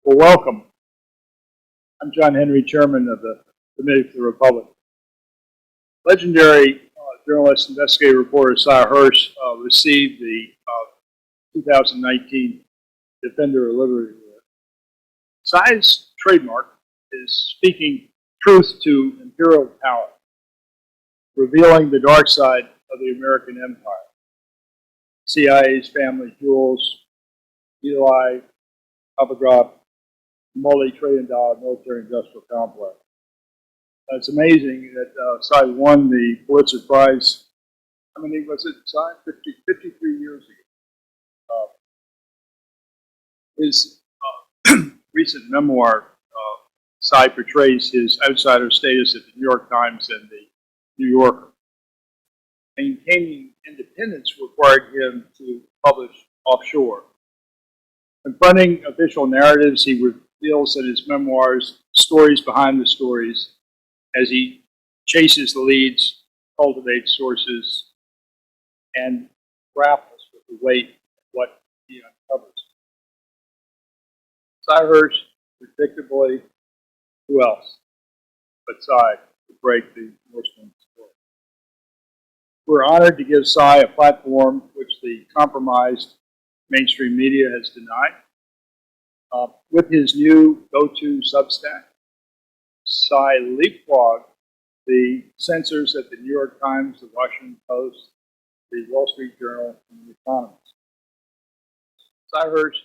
Well, welcome. I'm John Henry, chairman of the Committee for the Republic. Legendary journalist, investigative reporter Sy Hersh received the 2019 Defender of Liberty Award. Sy's trademark is speaking truth to imperial power, revealing the dark side of the American empire. CIA's family jewels, Eli, Abu multi-trillion-dollar military-industrial complex. It's amazing that Sy won the Pulitzer Prize. How many was it, Sy? 53 years ago. His recent memoir, Sy portrays his outsider status at the New York Times and the New Yorker. Maintaining independence required him to publish offshore. Confronting official narratives, he reveals in his memoirs stories behind the stories as he chases the leads, cultivates sources, and grapples with the weight of what he uncovers. Sy Hersh, predictably, who else but Sy to break the Norseman story? We're honored to give Sy a platform which the compromised mainstream media has denied. With his new go-to Substack, Sy leapfrogged the censors at the New York Times, the Washington Post, the Wall Street Journal, and the Economist. Sy Hersh.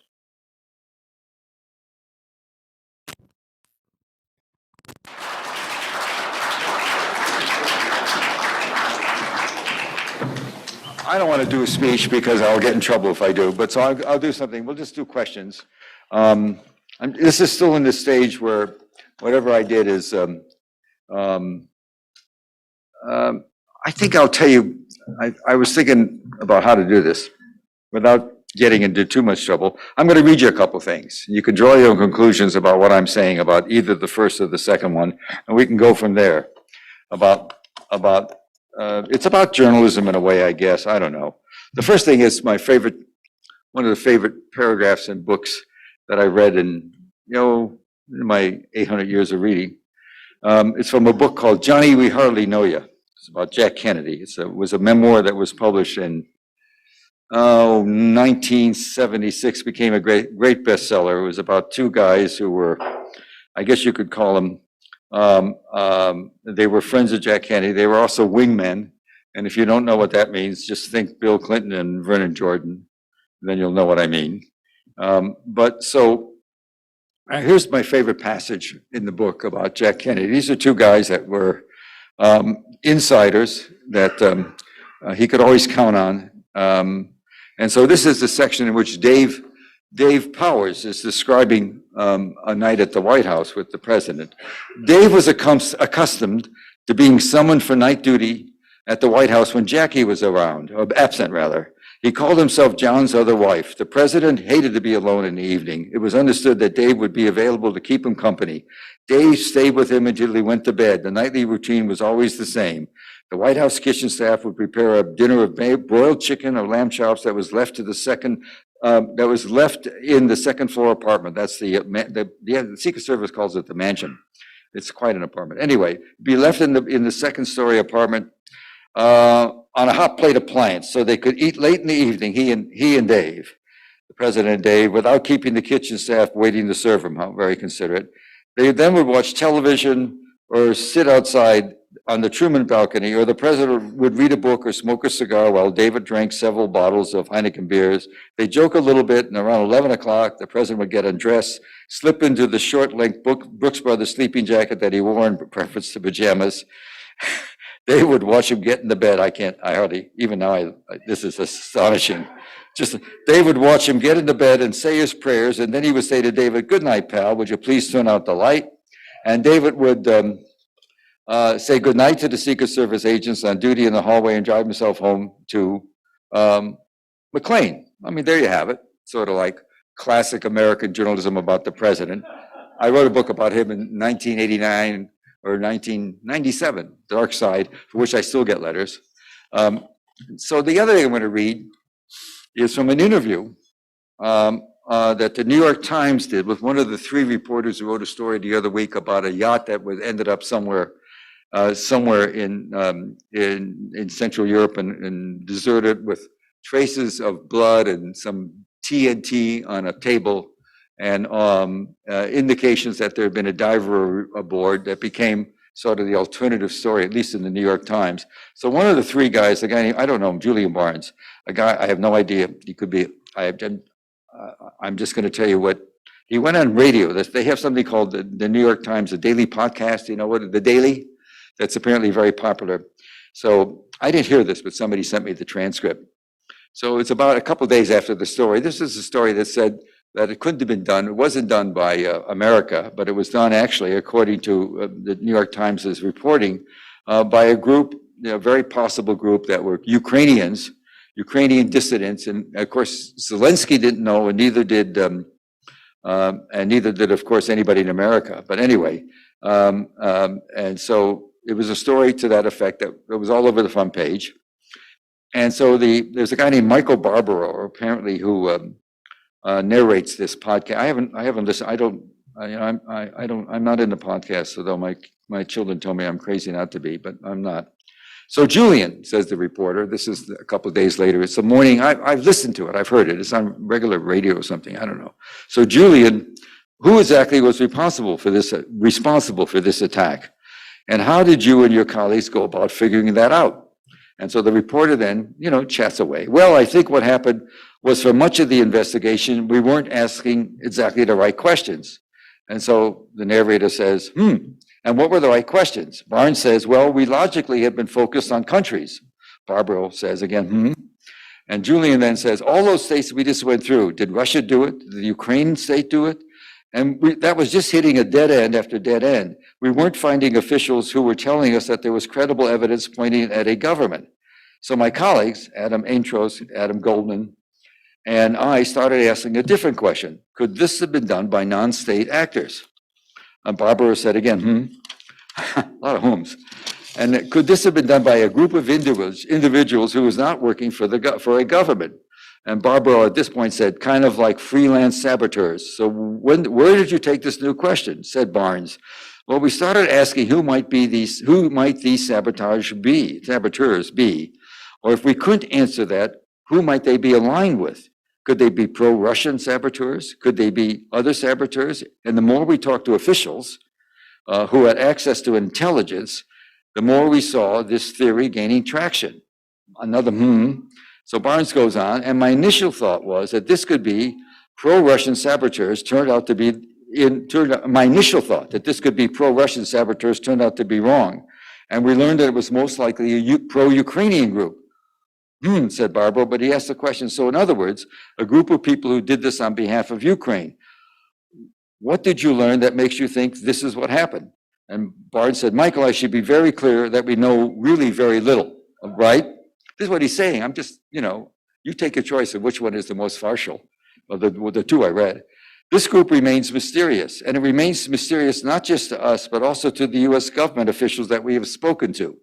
I don't want to do a speech because I'll get in trouble if I do, but so I'll do something. We'll just do questions. This is still in the stage where whatever I did is, I think I'll tell you, I was thinking about how to do this without getting into too much trouble. I'm going to read you a couple things. You can draw your own conclusions about what I'm saying about either the first or the second one, and we can go from there it's about journalism in a way, I guess. I don't know. The first thing is my favorite, one of the favorite paragraphs in books that I read in my 800 years of reading. It's from a book called Johnny, We Hardly Know Ya. It's about Jack Kennedy. It was a memoir that was published in 1976, became a great bestseller. It was about two guys who were, I guess you could call them, they were friends of Jack Kennedy. They were also wingmen. And if you don't know what that means, just think Bill Clinton and Vernon Jordan. Then you'll know what I mean. Here's my favorite passage in the book about Jack Kennedy. These are two guys that were insiders that he could always count on. And so this is the section in which Dave Powers is describing a night at the White House with the president. Dave was accustomed to being summoned for night duty at the White House when Jackie was around, or absent rather. He called himself John's other wife. The president hated to be alone in the evening. It was understood that Dave would be available to keep him company. Dave stayed with him until he went to bed. The nightly routine was always the same. The White House kitchen staff would prepare a dinner of broiled chicken or lamb chops that was left in the second floor apartment. That's the Secret Service calls it the mansion. It's quite an apartment. Anyway, be left in the second story apartment on a hot plate appliance, so they could eat late in the evening. He and Dave, the president and Dave, without keeping the kitchen staff waiting to serve him. How very considerate. They then would watch television or sit outside on the Truman balcony, or the president would read a book or smoke a cigar while David drank several bottles of Heineken beers. They joke a little bit, and around 11 o'clock, the president would get undressed, slip into the short-length Brooks Brothers sleeping jacket that he wore in preference to pajamas. They would watch him get into bed. This is astonishing. They would watch him get into bed and say his prayers, and then he would say to David, "Good night, pal. Would you please turn out the light?" And David would say good night to the Secret Service agents on duty in the hallway and drive himself home to McLean. I mean, there you have it. Sort of like classic American journalism about the president. I wrote a book about him in 1989 or 1997, Dark Side, for which I still get letters. So the other thing I'm going to read is from an interview that the New York Times did with one of the three reporters who wrote a story the other week about a yacht that ended up somewhere in Central Europe and deserted with traces of blood and some TNT on a table and indications that there had been a diver aboard that became sort of the alternative story, at least in the New York Times. So one of the three guys, a guy named, I don't know him, Julian Barnes, a guy, I have no idea, he could be, I'm just going to tell you what, he went on radio. They have something called the New York Times, a daily podcast, you know what, the Daily? That's apparently very popular. So I didn't hear this, but somebody sent me the transcript. So it's about a couple of days after the story. This is a story that said that it couldn't have been done. It wasn't done by America, but it was done actually, according to the New York Times' reporting, by a group, a very possible group that were Ukrainians, Ukrainian dissidents. And of course, Zelensky didn't know, and neither did, of course, anybody in America. But anyway, and so it was a story to that effect that it was all over the front page. And so there's a guy named Michael Barbaro, apparently, who narrates this podcast. I haven't listened. I'm not into podcasts, although my children told me I'm crazy not to be, but I'm not. So Julian, says the reporter, this is a couple of days later, it's the morning, I've listened to it, I've heard it, it's on regular radio or something, I don't know. So Julian, who exactly was responsible for this attack? And how did you and your colleagues go about figuring that out? And so the reporter then, chats away. Well, I think what happened was for much of the investigation, we weren't asking exactly the right questions. And so the narrator says, and what were the right questions? Barnes says, well, we logically have been focused on countries. Barbaro says again, And Julian then says, all those states we just went through, did Russia do it? Did the Ukraine state do it? And that was just hitting a dead end after dead end. We weren't finding officials who were telling us that there was credible evidence pointing at a government. So my colleagues, Adam Aintros, Adam Goldman, and I started asking a different question. Could this have been done by non-state actors? And Barbara said again, a lot of whom's. And could this have been done by a group of individuals who was not working for a government? And Barbara at this point said, kind of like freelance saboteurs. So where did you take this new question? Said Barnes. Well, we started asking who might these saboteurs be? Or if we couldn't answer that, who might they be aligned with? Could they be pro-Russian saboteurs? Could they be other saboteurs? And the more we talked to officials who had access to intelligence, the more we saw this theory gaining traction. Another So Barnes goes on, and my initial thought was that this could be pro-Russian saboteurs turned out to be wrong. And we learned that it was most likely a pro-Ukrainian group. Said Barbara, but he asked the question, so in other words, a group of people who did this on behalf of Ukraine. What did you learn that makes you think this is what happened? And Barnes said, Michael, I should be very clear that we know really very little, right? This is what he's saying. I'm just, you take a choice of which one is the most partial of the two I read. This group remains mysterious, and it remains mysterious not just to us, but also to the US government officials that we have spoken to.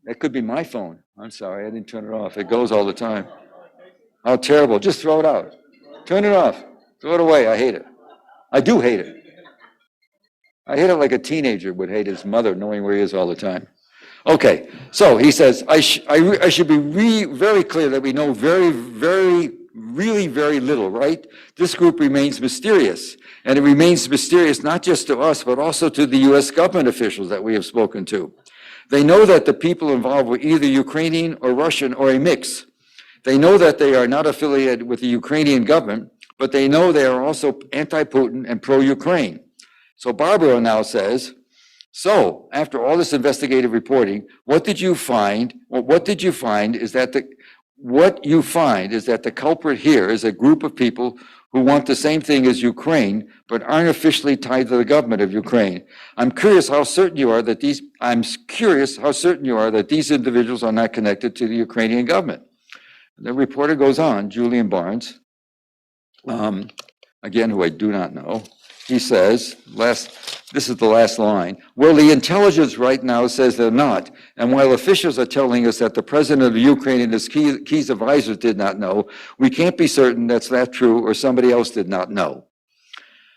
That could be my phone. I'm sorry, I didn't turn it off. It goes all the time. How terrible. Just throw it out. Turn it off. Throw it away. I hate it. I do hate it. I hate it like a teenager would hate his mother knowing where he is all the time. Okay, so he says, I should be very clear that we know really very little, right? This group remains mysterious, and it remains mysterious not just to us, but also to the US government officials that we have spoken to. They know that the people involved were either Ukrainian or Russian or a mix. They know that they are not affiliated with the Ukrainian government, but they know they are also anti-Putin and pro-Ukraine. So Barbara now says, so after all this investigative reporting, what you find is that the culprit here is a group of people who want the same thing as Ukraine, but aren't officially tied to the government of Ukraine. I'm curious how certain you are that these individuals are not connected to the Ukrainian government. The reporter goes on, Julian Barnes, again, who I do not know. he says, this is the last line, well, the intelligence right now says they're not. And while officials are telling us that the president of Ukraine and his key advisors did not know, we can't be certain that's that true or somebody else did not know.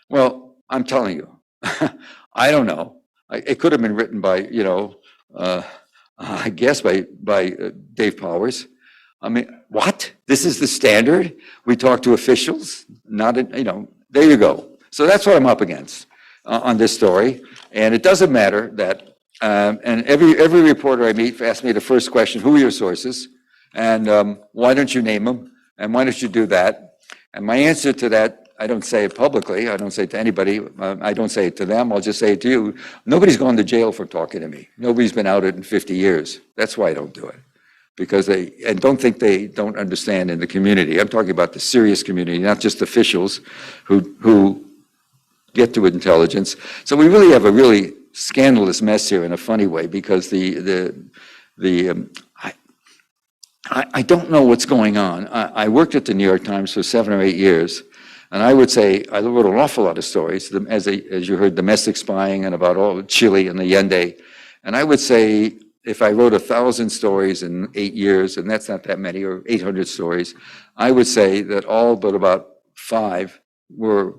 Well, I'm telling you, I don't know. It could have been written by, I guess by Dave Powers. I mean, what? This is the standard? We talk to officials? Not, there you go. So that's what I'm up against on this story. And it doesn't matter that, and every reporter I meet asks me the first question, who are your sources? And why don't you name them? And why don't you do that? And my answer to that, I don't say it publicly. I don't say it to anybody. I don't say it to them. I'll just say it to you. Nobody's gone to jail for talking to me. Nobody's been outed in 50 years. That's why I don't do it. Because and don't think they don't understand in the community. I'm talking about the serious community, not just officials who get to intelligence. So we really have a really scandalous mess here in a funny way, because I don't know what's going on. I worked at the New York Times for 7 or 8 years, and I would say I wrote an awful lot of stories, as you heard, domestic spying and about all Chile and the Allende. And I would say if I wrote 1,000 stories in 8 years, and that's not that many, or 800 stories, I would say that all but about 5 were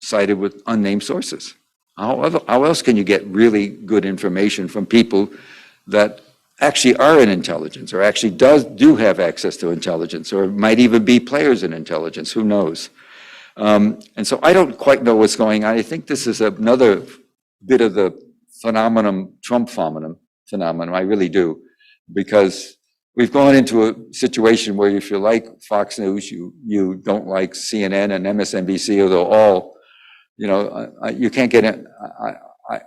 cited with unnamed sources. How else can you get really good information from people that actually are in intelligence, or actually do have access to intelligence, or might even be players in intelligence? Who knows? And so I don't quite know what's going on. I think this is another bit of the Trump phenomenon, I really do, because we've gone into a situation where if you like Fox News, you don't like CNN and MSNBC, although all, you can't get in.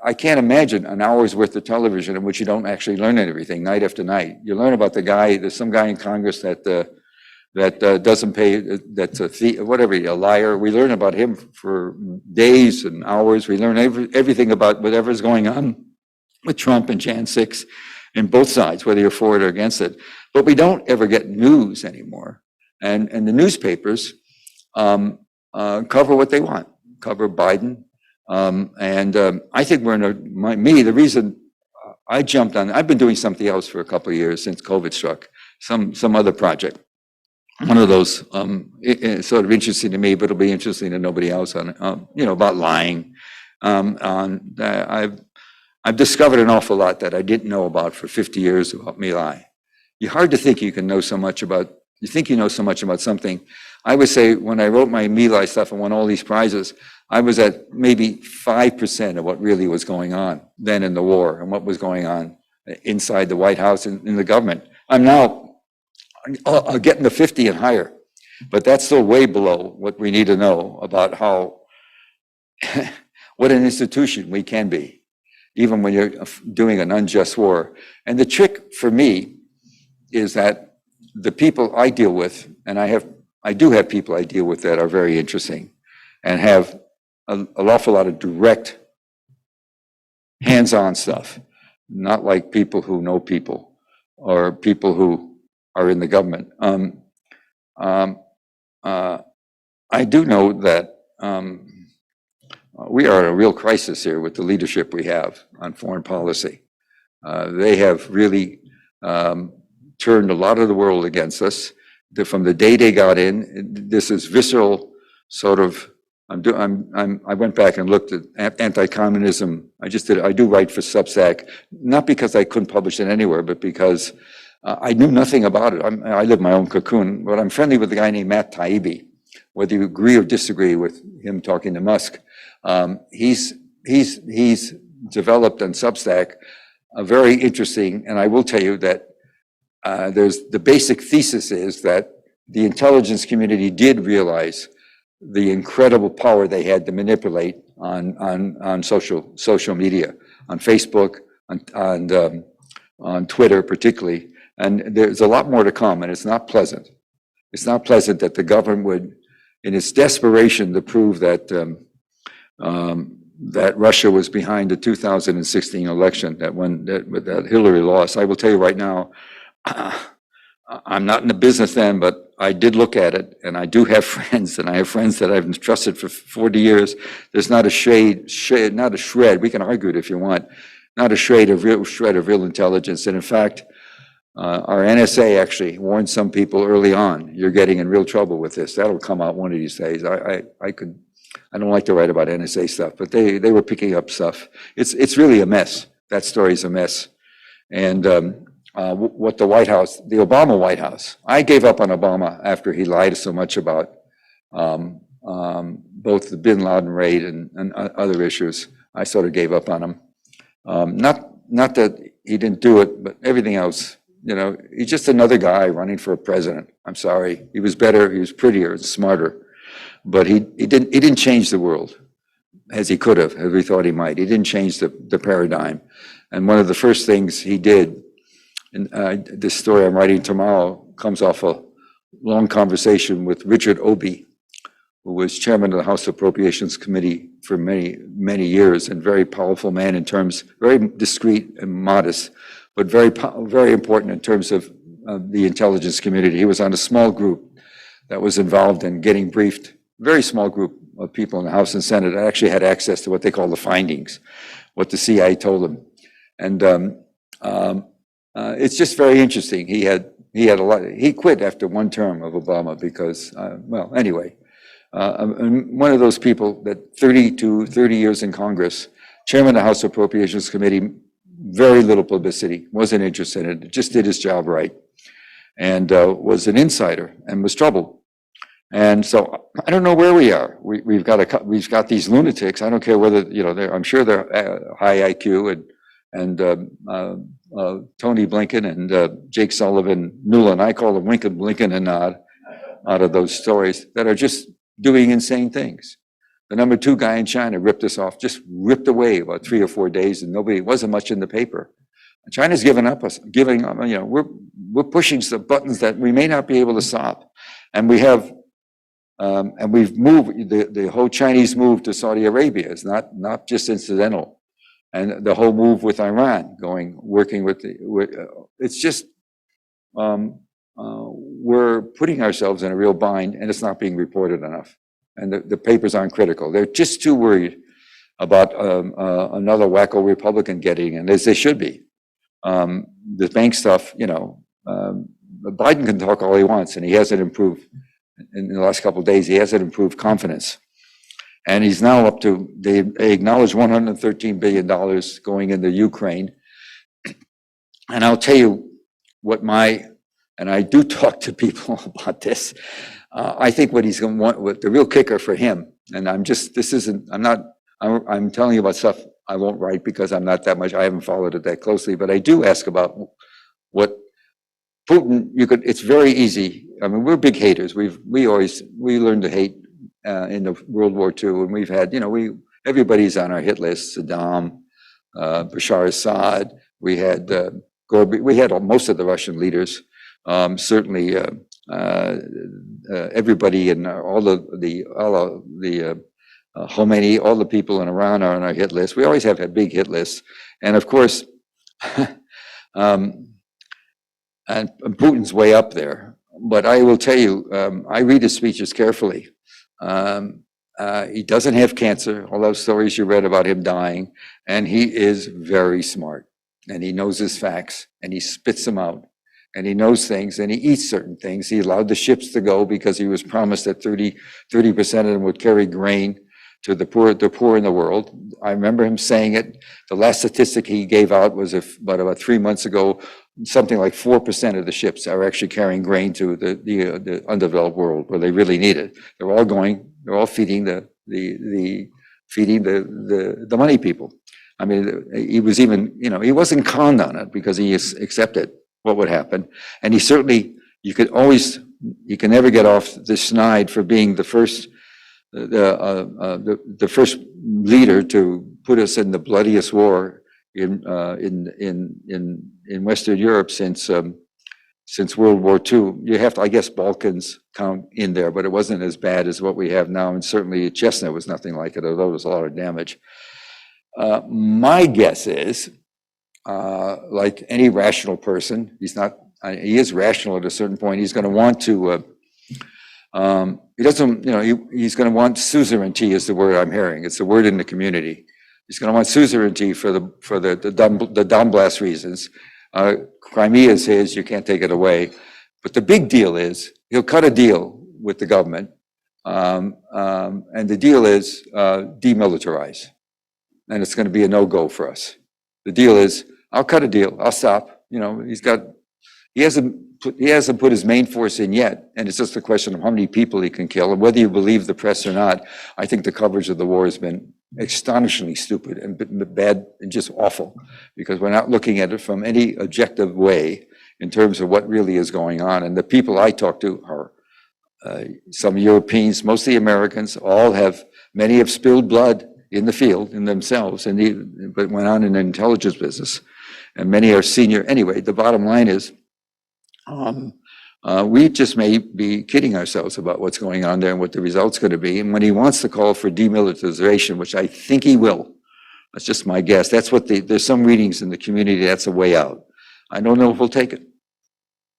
I can't imagine an hour's worth of television in which you don't actually learn everything night after night. You learn about there's some guy in Congress that doesn't pay, that's a thief, whatever, a liar. We learn about him for days and hours. We learn everything about whatever's going on with Trump and Jan 6 in both sides, whether you're for it or against it. But we don't ever get news anymore. And the newspapers cover what they want, cover Biden. I think we're in the reason I jumped on, I've been doing something else for a couple of years since COVID struck, some other project. One of those, it's sort of interesting to me, but it'll be interesting to nobody else about lying. I've discovered an awful lot that I didn't know about for 50 years about My Lai. You're hard to think you know so much about something. I would say when I wrote my My Lai stuff and won all these prizes, I was at maybe 5% of what really was going on then in the war and what was going on inside the White House and in the government. I'm now getting to 50 and higher, but that's still way below what we need to know about what an institution we can be, even when you're doing an unjust war. And the trick for me is that the people I deal with, and I do have people I deal with that are very interesting and have an awful lot of direct hands-on stuff, not like people who know people or people who are in the government. I do know that we are in a real crisis here with the leadership we have on foreign policy. They have really turned a lot of the world against us. From the day they got in, this is visceral sort of. I went back and looked at anti-communism. I do write for Substack, not because I couldn't publish it anywhere, but because I knew nothing about it. I live my own cocoon, but I'm friendly with a guy named Matt Taibbi. Whether you agree or disagree with him talking to Musk, he's developed on Substack a very interesting, and I will tell you that there's the basic thesis is that the intelligence community did realize the incredible power they had to manipulate on social media, on Facebook, on Twitter particularly. And there's a lot more to come, and it's not pleasant. It's not pleasant that the government would, in its desperation to prove that that Russia was behind the 2016 election, that Hillary lost. I will tell you right now, I'm not in the business then, but I did look at it, and I do have friends, and I have friends that I've trusted for 40 years. There's not a not a shred, we can argue it if you want, not a shred of real intelligence. And in fact, our NSA actually warned some people early on, you're getting in real trouble with this. That'll come out one of these days. I don't like to write about NSA stuff, but they were picking up stuff. It's really a mess. That story's a mess. And what the White House, the Obama White House, I gave up on Obama after he lied so much about both the bin Laden raid and other issues. I sort of gave up on him. Not that he didn't do it, but everything else, you know, he's just another guy running for president. I'm sorry. He was better, he was prettier, smarter, but he didn't change the world as he could have, as we thought he might. He didn't change the paradigm. And one of the first things he did, and this story I'm writing tomorrow comes off a long conversation with Richard Obey, who was chairman of the House Appropriations Committee for many, many years, and very powerful man in terms, very discreet and modest, but very important in terms of the intelligence community. He was on a small group that was involved in getting briefed, very small group of people in the House and Senate that actually had access to what they call the findings, what the CIA told them. And it's just very interesting. He had a lot, he quit after one term of Obama because, well, anyway, one of those people that 30 years in Congress, chairman of the House Appropriations Committee, very little publicity, wasn't interested in it, just did his job right, and was an insider and was troubled. And so I don't know where we are. We've got these lunatics. I don't care whether, you know, I'm sure they're high IQ, and Tony Blinken and Jake Sullivan, Newland, I call them Lincoln, Blinken, and Nod, out of those stories that are just doing insane things. The number 2 guy in China ripped us off, just ripped away about 3 or 4 days, and it wasn't much in the paper. China's giving up, you know, we're pushing some buttons that we may not be able to stop. And we have, and we've moved, the whole Chinese move to Saudi Arabia is not just incidental. And the whole move with Iran working with it's just, we're putting ourselves in a real bind, and it's not being reported enough. And the papers aren't critical. They're just too worried about another wacko Republican getting in, as they should be. The bank stuff, you know, Biden can talk all he wants, and he hasn't improved in the last couple of days. He hasn't improved confidence. And he's now up to, they acknowledge $113 billion going into Ukraine. And I'll tell you what and I do talk to people about this. I think what he's going to want, what the real kicker for him, and I'm telling you about stuff I won't write because I haven't followed it that closely, but I do ask about what Putin, it's very easy. I mean, we're big haters. We learned to hate in the World War II, and we've had, you know, everybody's on our hit list. Saddam, Bashar Assad, we had we had most of the Russian leaders, certainly everybody and all the Khomeini, all the people in Iran are on our hit list. We always have had big hit lists, and of course, and Putin's way up there. But I will tell you, I read his speeches carefully. He doesn't have cancer, all those stories you read about him dying, and he is very smart, and he knows his facts, and he spits them out, and he knows things, and he eats certain things. He allowed the ships to go because he was promised that 30% of them would carry grain to the poor in the world. I remember him saying it. The last statistic he gave out was about 3 months ago, something like 4% of the ships are actually carrying grain to the undeveloped world where they really need it. They're all feeding the money people. I mean, he was even, you know, he wasn't conned on it because he accepted what would happen. And he certainly, you can never get off the schneid for being the first leader to put us in the bloodiest war in Western Europe since World War II. You have to, I guess, Balkans count in there, but it wasn't as bad as what we have now, and certainly Chestnut was nothing like it, although there was a lot of damage. My guess is, like any rational person, he is rational at a certain point. He's going to want to He doesn't, he's going to want suzerainty is the word I'm hearing. It's the word in the community. He's going to want suzerainty for the Donbass reasons. Crimea is his, you can't take it away. But the big deal is he'll cut a deal with the government, and the deal is demilitarize. And it's going to be a no-go for us. The deal is, I'll cut a deal, I'll stop. He hasn't put his main force in yet, and it's just a question of how many people he can kill. And whether you believe the press or not, I think the coverage of the war has been astonishingly stupid and bad and just awful, because we're not looking at it from any objective way in terms of what really is going on. And the people I talk to are some Europeans, mostly Americans, many have spilled blood in the field in themselves, but went on in the intelligence business. And many are senior. Anyway, the bottom line is, we just may be kidding ourselves about what's going on there and what the result's going to be. And when he wants to call for demilitarization, which I think he will, that's just my guess. That's what there's some readings in the community, that's a way out. I don't know if we'll take it.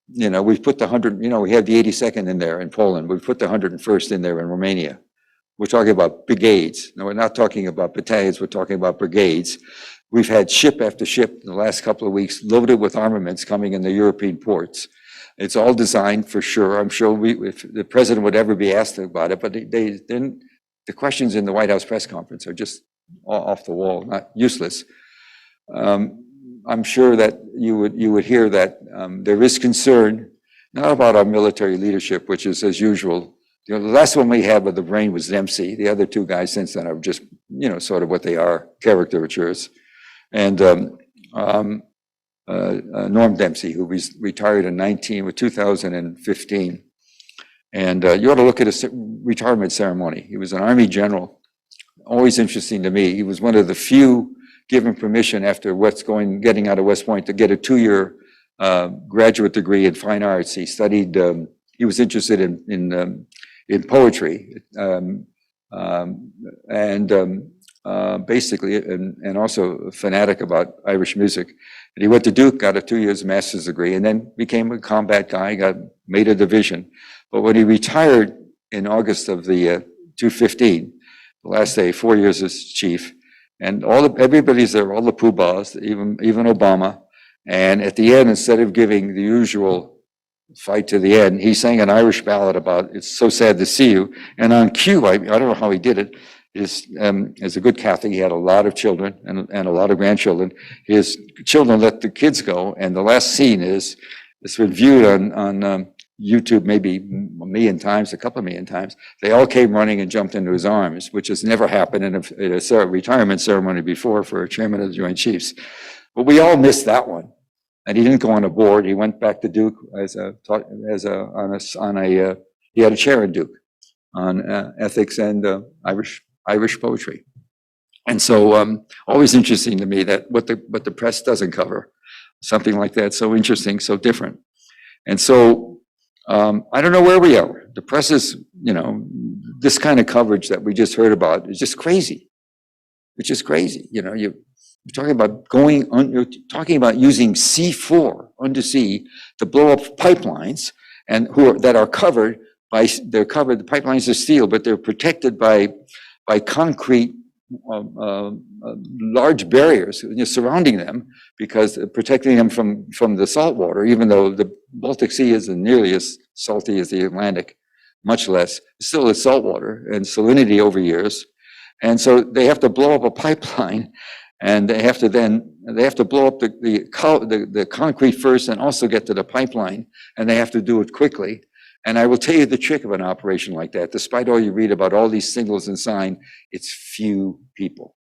We've put the 100, we have the 82nd in there in Poland. We've put the 101st in there in Romania. We're talking about brigades. Now, we're not talking about battalions, we're talking about brigades. We've had ship after ship in the last couple of weeks loaded with armaments coming in the European ports. It's all designed for sure. I'm sure if the president would ever be asked about it, but then the questions in the White House press conference are just off the wall, not useless. I'm sure that you would hear that there is concern, not about our military leadership, which is as usual. The last one we had with the brain was Dempsey. The other two guys since then are just, sort of what they are, caricatures. And Norm Dempsey, who retired in 2015. And you ought to look at his retirement ceremony. He was an Army general, always interesting to me. He was one of the few given permission after getting out of West Point to get a 2-year graduate degree in fine arts. He studied, he was interested in poetry, basically, and also a fanatic about Irish music. And he went to Duke, got a 2 years master's degree, and then became a combat guy, made a division. But when he retired in August of the 2015, the last day, 4 years as chief, and everybody's there, all the poobahs, even Obama. And at the end, instead of giving the usual fight to the end, he sang an Irish ballad about "It's so sad to see you." And on cue, I don't know how he did it. As a good Catholic, he had a lot of children and a lot of grandchildren. His children let the kids go, and the last scene it's been viewed on YouTube maybe a couple of million times. They all came running and jumped into his arms, which has never happened in a retirement ceremony before for a chairman of the Joint Chiefs. But we all missed that one. And he didn't go on a board. He went back to Duke he had a chair in Duke on ethics and Irish poetry. And so always interesting to me that what the press doesn't cover, something like that, so interesting, so different. And so I don't know where we are. The press is, this kind of coverage that we just heard about is just crazy. It's just crazy. You're talking about using C4 undersea to blow up pipelines and that are covered by, the pipelines are steel, but they're protected by concrete large barriers surrounding them, because protecting them from the salt water, even though the Baltic Sea isn't nearly as salty as the Atlantic, much less, still it's salt water and salinity over years. And so they have to blow up a pipeline, and they have to blow up the concrete first and also get to the pipeline, and they have to do it quickly. And I will tell you the trick of an operation like that. Despite all you read about all these signals and sign, it's few people,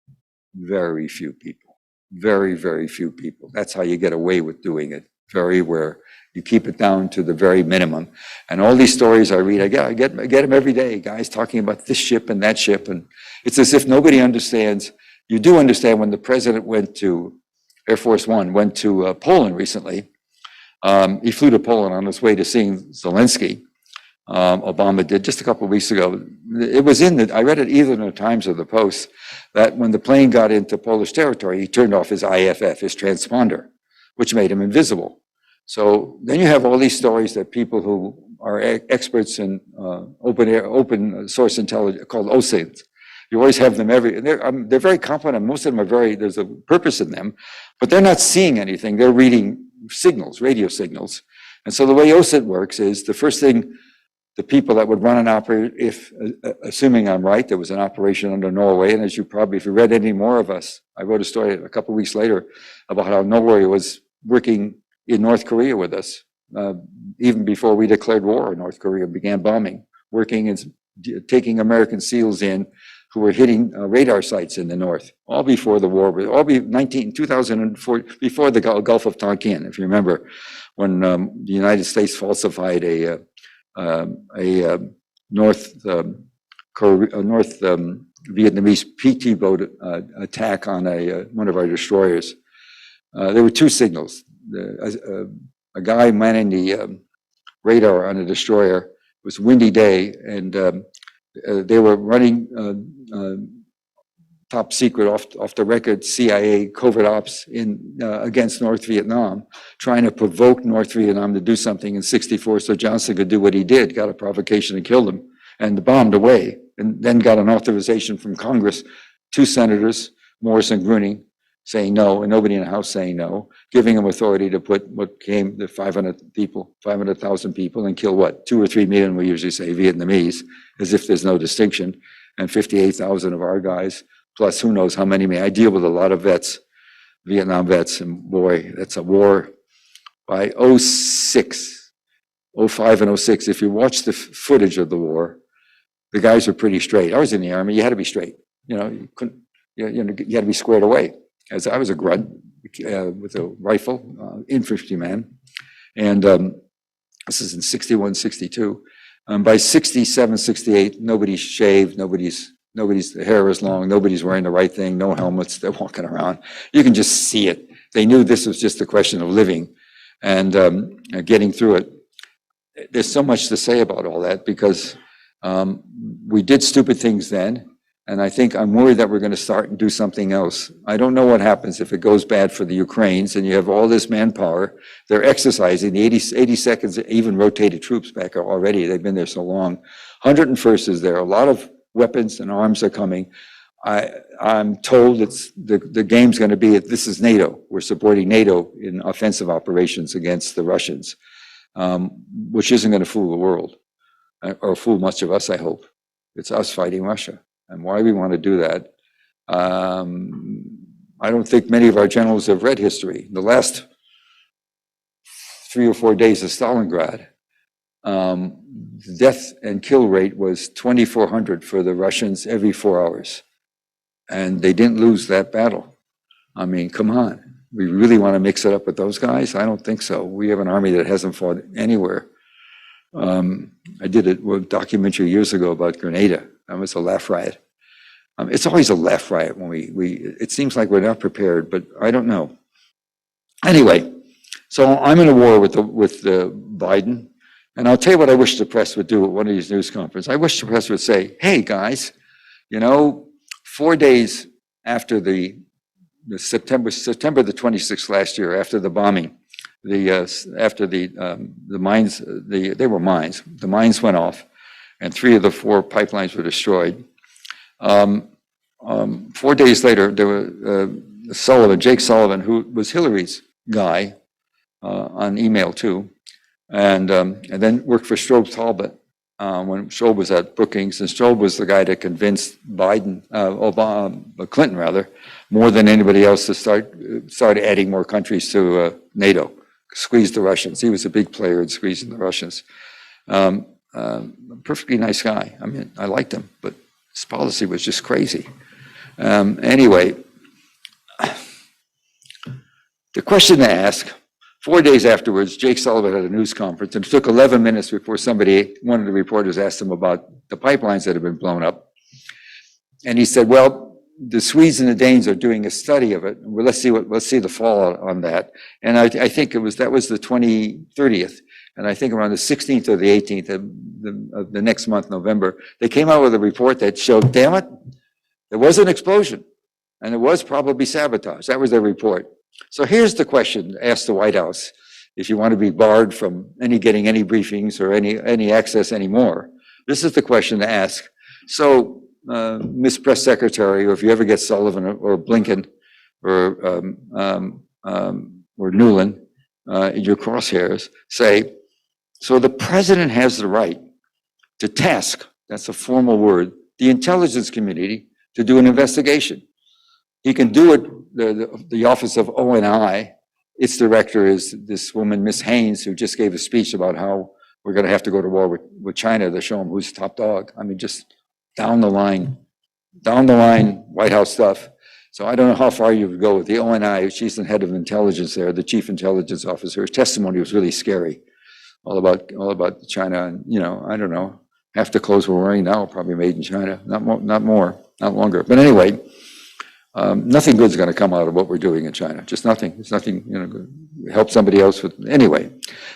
very few people, very, very few people. That's how you get away with doing it. Very rare. You keep it down to the very minimum. And all these stories I read, I get them every day. Guys talking about this ship and that ship, and it's as if nobody understands. You do understand when the president went to Air Force One, went to Poland recently. He flew to Poland on his way to seeing Zelensky. Obama did just a couple of weeks ago. It was I read it either in the Times or the Post, that when the plane got into Polish territory, he turned off his IFF, his transponder, which made him invisible. So then you have all these stories that people who are experts in open source intelligence called OSINT. You always have them they're very competent. Most of them are there's a purpose in them, but they're not seeing anything. They're reading signals, radio signals. And so the way OSINT works is the first thing, the people that would run an operation, assuming I'm right, there was an operation under Norway, and as if you read any more of us, I wrote a story a couple of weeks later about how Norway was working in North Korea with us, even before we declared war in North Korea, began bombing, working and taking American SEALs in who were hitting radar sites in the north, all before the war, all 2004, before the Gulf of Tonkin, if you remember, when the United States falsified a North Vietnamese PT boat attack on one of our destroyers. There were two signals. A guy manning the radar on a destroyer. It was a windy day, and they were running top secret, off the record CIA covert ops against North Vietnam, trying to provoke North Vietnam to do something in '64 so Johnson could do what he did, got a provocation and killed him, and bombed away, and then got an authorization from Congress, 2 senators, Morris and Gruning, saying no, and nobody in the House saying no, giving them authority to put what came to 500,000 people, and kill what, 2 or 3 million, we usually say, Vietnamese, as if there's no distinction, and 58,000 of our guys, plus who knows how many. I deal with a lot of vets, Vietnam vets, and boy, that's a war. By 06, 05 and 06, if you watch the footage of the war, the guys were pretty straight. I was in the Army, you had to be straight. You couldn't, you had to be squared away. As I was a grunt with a rifle, infantryman, and this is in 61, 62. By 67, 68, nobody's shaved, nobody's hair is long, nobody's wearing the right thing, no helmets, they're walking around. You can just see it. They knew this was just a question of living and getting through it. There's so much to say about all that because we did stupid things then. And I think I'm worried that we're going to start and do something else. I don't know what happens if it goes bad for the Ukrainians and you have all this manpower. They're exercising. The 82nd even rotated troops back already. They've been there so long. 101st is there. A lot of weapons and arms are coming. I'm told it's the game's going to be, this is NATO. We're supporting NATO in offensive operations against the Russians, which isn't going to fool the world or fool much of us, I hope. It's us fighting Russia. And why we want to do that, I don't think many of our generals have read history. The last 3 or 4 days of Stalingrad, the death and kill rate was 2,400 for the Russians every 4 hours. And they didn't lose that battle. I mean, come on. We really want to mix it up with those guys? I don't think so. We have an army that hasn't fought anywhere. I did a documentary years ago about Grenada. It was a laugh riot. It's always a laugh riot when it seems like we're not prepared, but I don't know. Anyway, so I'm in a war with Biden, and I'll tell you what I wish the press would do at one of these news conferences. I wish the press would say, hey guys, 4 days after the September the 26th last year, after the bombing, after the mines, they were mines, the mines went off, and 3 of the 4 pipelines were destroyed. 4 days later, there were Jake Sullivan, who was Hillary's guy on email too, and then worked for Strobe Talbot when Strobe was at Brookings, and Strobe was the guy that convinced Clinton rather, more than anybody else to start adding more countries to NATO, squeeze the Russians. He was a big player in squeezing the Russians. Perfectly nice guy. I mean, I liked him, but his policy was just crazy. Anyway, the question to ask, 4 days afterwards, Jake Sullivan had a news conference, and it took 11 minutes before one of the reporters asked him about the pipelines that had been blown up. And he said, well, the Swedes and the Danes are doing a study of it. Well, let's see the fallout on that. And I think that was the 30th. And I think around the 16th or the 18th of the next month, November, they came out with a report that showed, damn it, there was an explosion, and it was probably sabotage. That was their report. So here's the question asked the White House. if you want to be barred from getting any briefings or any access anymore. This is the question to ask. So, Ms. Press Secretary, or if you ever get Sullivan or Blinken or Newland in your crosshairs, say, so the president has the right to task, that's a formal word, the intelligence community to do an investigation. He can do it, the Office of ONI, its director is this woman, Miss Haynes, who just gave a speech about how we're going to have to go to war with China to show them who's top dog. I mean, just down the line, White House stuff. So I don't know how far you would go with the ONI. She's the head of intelligence there, the chief intelligence officer. Her testimony was really scary, all about China. And, you know, I don't know, half the clothes we're wearing now are probably made in China, not longer. But anyway, nothing good's going to come out of what we're doing in China. Just nothing. There's nothing, you know, help somebody else with. Anyway,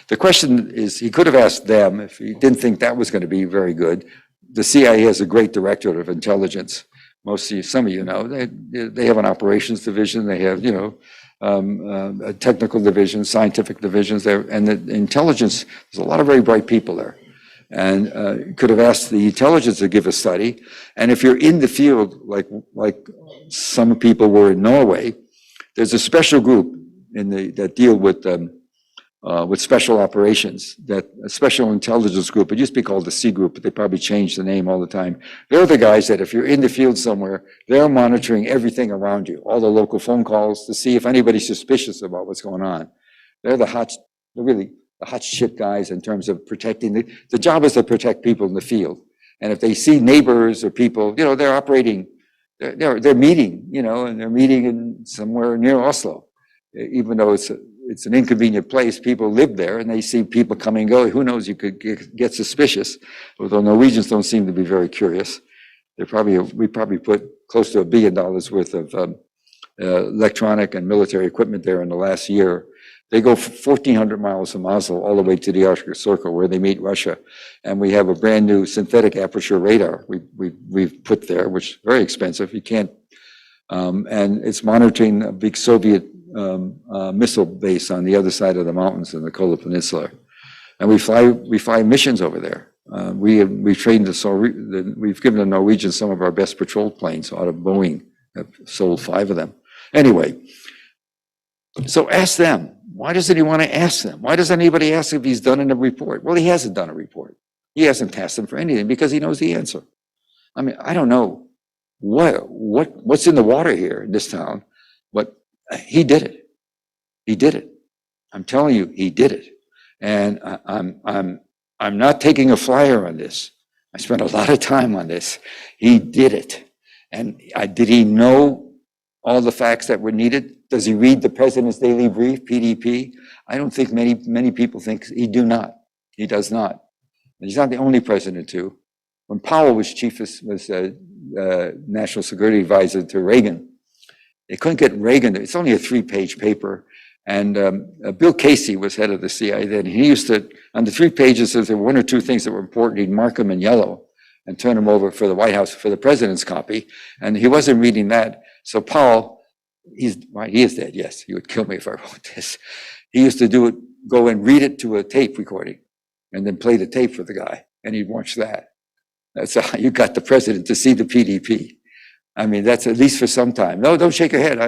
the question is, he could have asked them if he didn't think that was going to be very good. The CIA has a great directorate of intelligence. Some of you know, they have an operations division. They have, you know, a technical division, scientific divisions there, and the intelligence. There's a lot of very bright people there. And could have asked the intelligence to give a study. And if you're in the field, like some people were in Norway, there's a special group that deal with special operations, a special intelligence group. It used to be called the C Group, but they probably changed the name all the time. They're the guys that if you're in the field somewhere, they're monitoring everything around you, all the local phone calls to see if anybody's suspicious about what's going on. They're really the hot shit guys in terms of protecting. The job is to protect people in the field. And if they see neighbors or people, you know, they're meeting, you know, and they're meeting in somewhere near Oslo. Even though it's an inconvenient place, people live there and they see people coming and go. Who knows, you could get suspicious. Although Norwegians don't seem to be very curious. We probably put close to $1 billion worth of electronic and military equipment there in the last year. They go 1,400 miles from Oslo all the way to the Arctic Circle where they meet Russia. And we have a brand new synthetic aperture radar we've put there, which is very expensive. You can't, and it's monitoring a big Soviet missile base on the other side of the mountains in the Kola Peninsula. And we fly missions over there. We've trained we've given the Norwegians some of our best patrol planes out of Boeing. I've sold 5 of them. Anyway, so ask them. Why doesn't he want to ask them? Why doesn't anybody ask if he's done in a report? Well, he hasn't done a report. He hasn't tasked them for anything because he knows the answer. I mean, I don't know what's in the water here in this town, but he did it. He did it. I'm telling you, he did it. And I'm not taking a flyer on this. I spent a lot of time on this. He did it. And did he know all the facts that were needed? Does he read the President's Daily Brief, PDP? I don't think many people think he does not. He's not the only president to. When Powell was national security advisor to Reagan, they couldn't get Reagan. It's only a 3-page paper. And Bill Casey was head of the CIA then. He used to, on the 3 pages, if there were 1 or 2 things that were important, he'd mark them in yellow and turn them over for the White House, for the president's copy. And he wasn't reading that. So Powell, he is dead, yes. He would kill me if I wrote this. He used to go and read it to a tape recording and then play the tape for the guy. And he'd watch that. That's how you got the president to see the PDP. I mean, that's at least for some time. No, don't shake your head.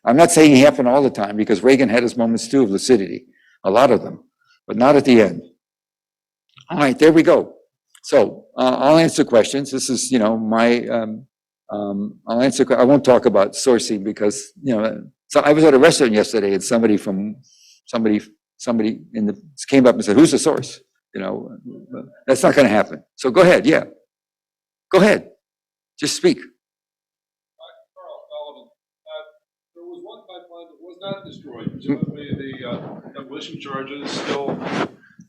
I'm not saying it happened all the time because Reagan had his moments too of lucidity, a lot of them, but not at the end. All right, there we go. So I'll answer questions. This is, you know, I'll answer. I won't talk about sourcing because, you know, so I was at a restaurant yesterday and somebody came up and said, "Who's the source?" You know, that's not going to happen. So go ahead. Yeah, go ahead. Just speak. Carl Sullivan, there was one pipeline that was not destroyed. Presumably, the demolition charges still.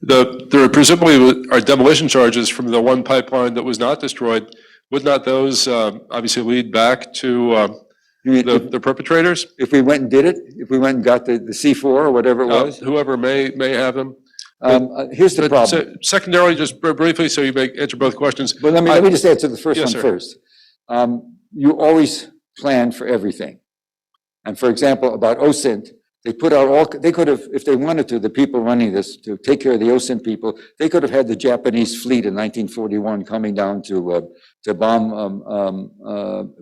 There presumably are demolition charges from the one pipeline that was not destroyed. Would not those obviously lead back to the perpetrators? If we went and did it, if we went and got the C4 or whatever it was, whoever may have them. Here's the problem. So secondarily, just briefly, so you may answer both questions. But let me just answer the first one sir. First. You always plan for everything. And for example, about OSINT, They put out all, they could have, if they wanted to, the people running this, to take care of the Ocean people, they could have had the Japanese fleet in 1941 coming down to bomb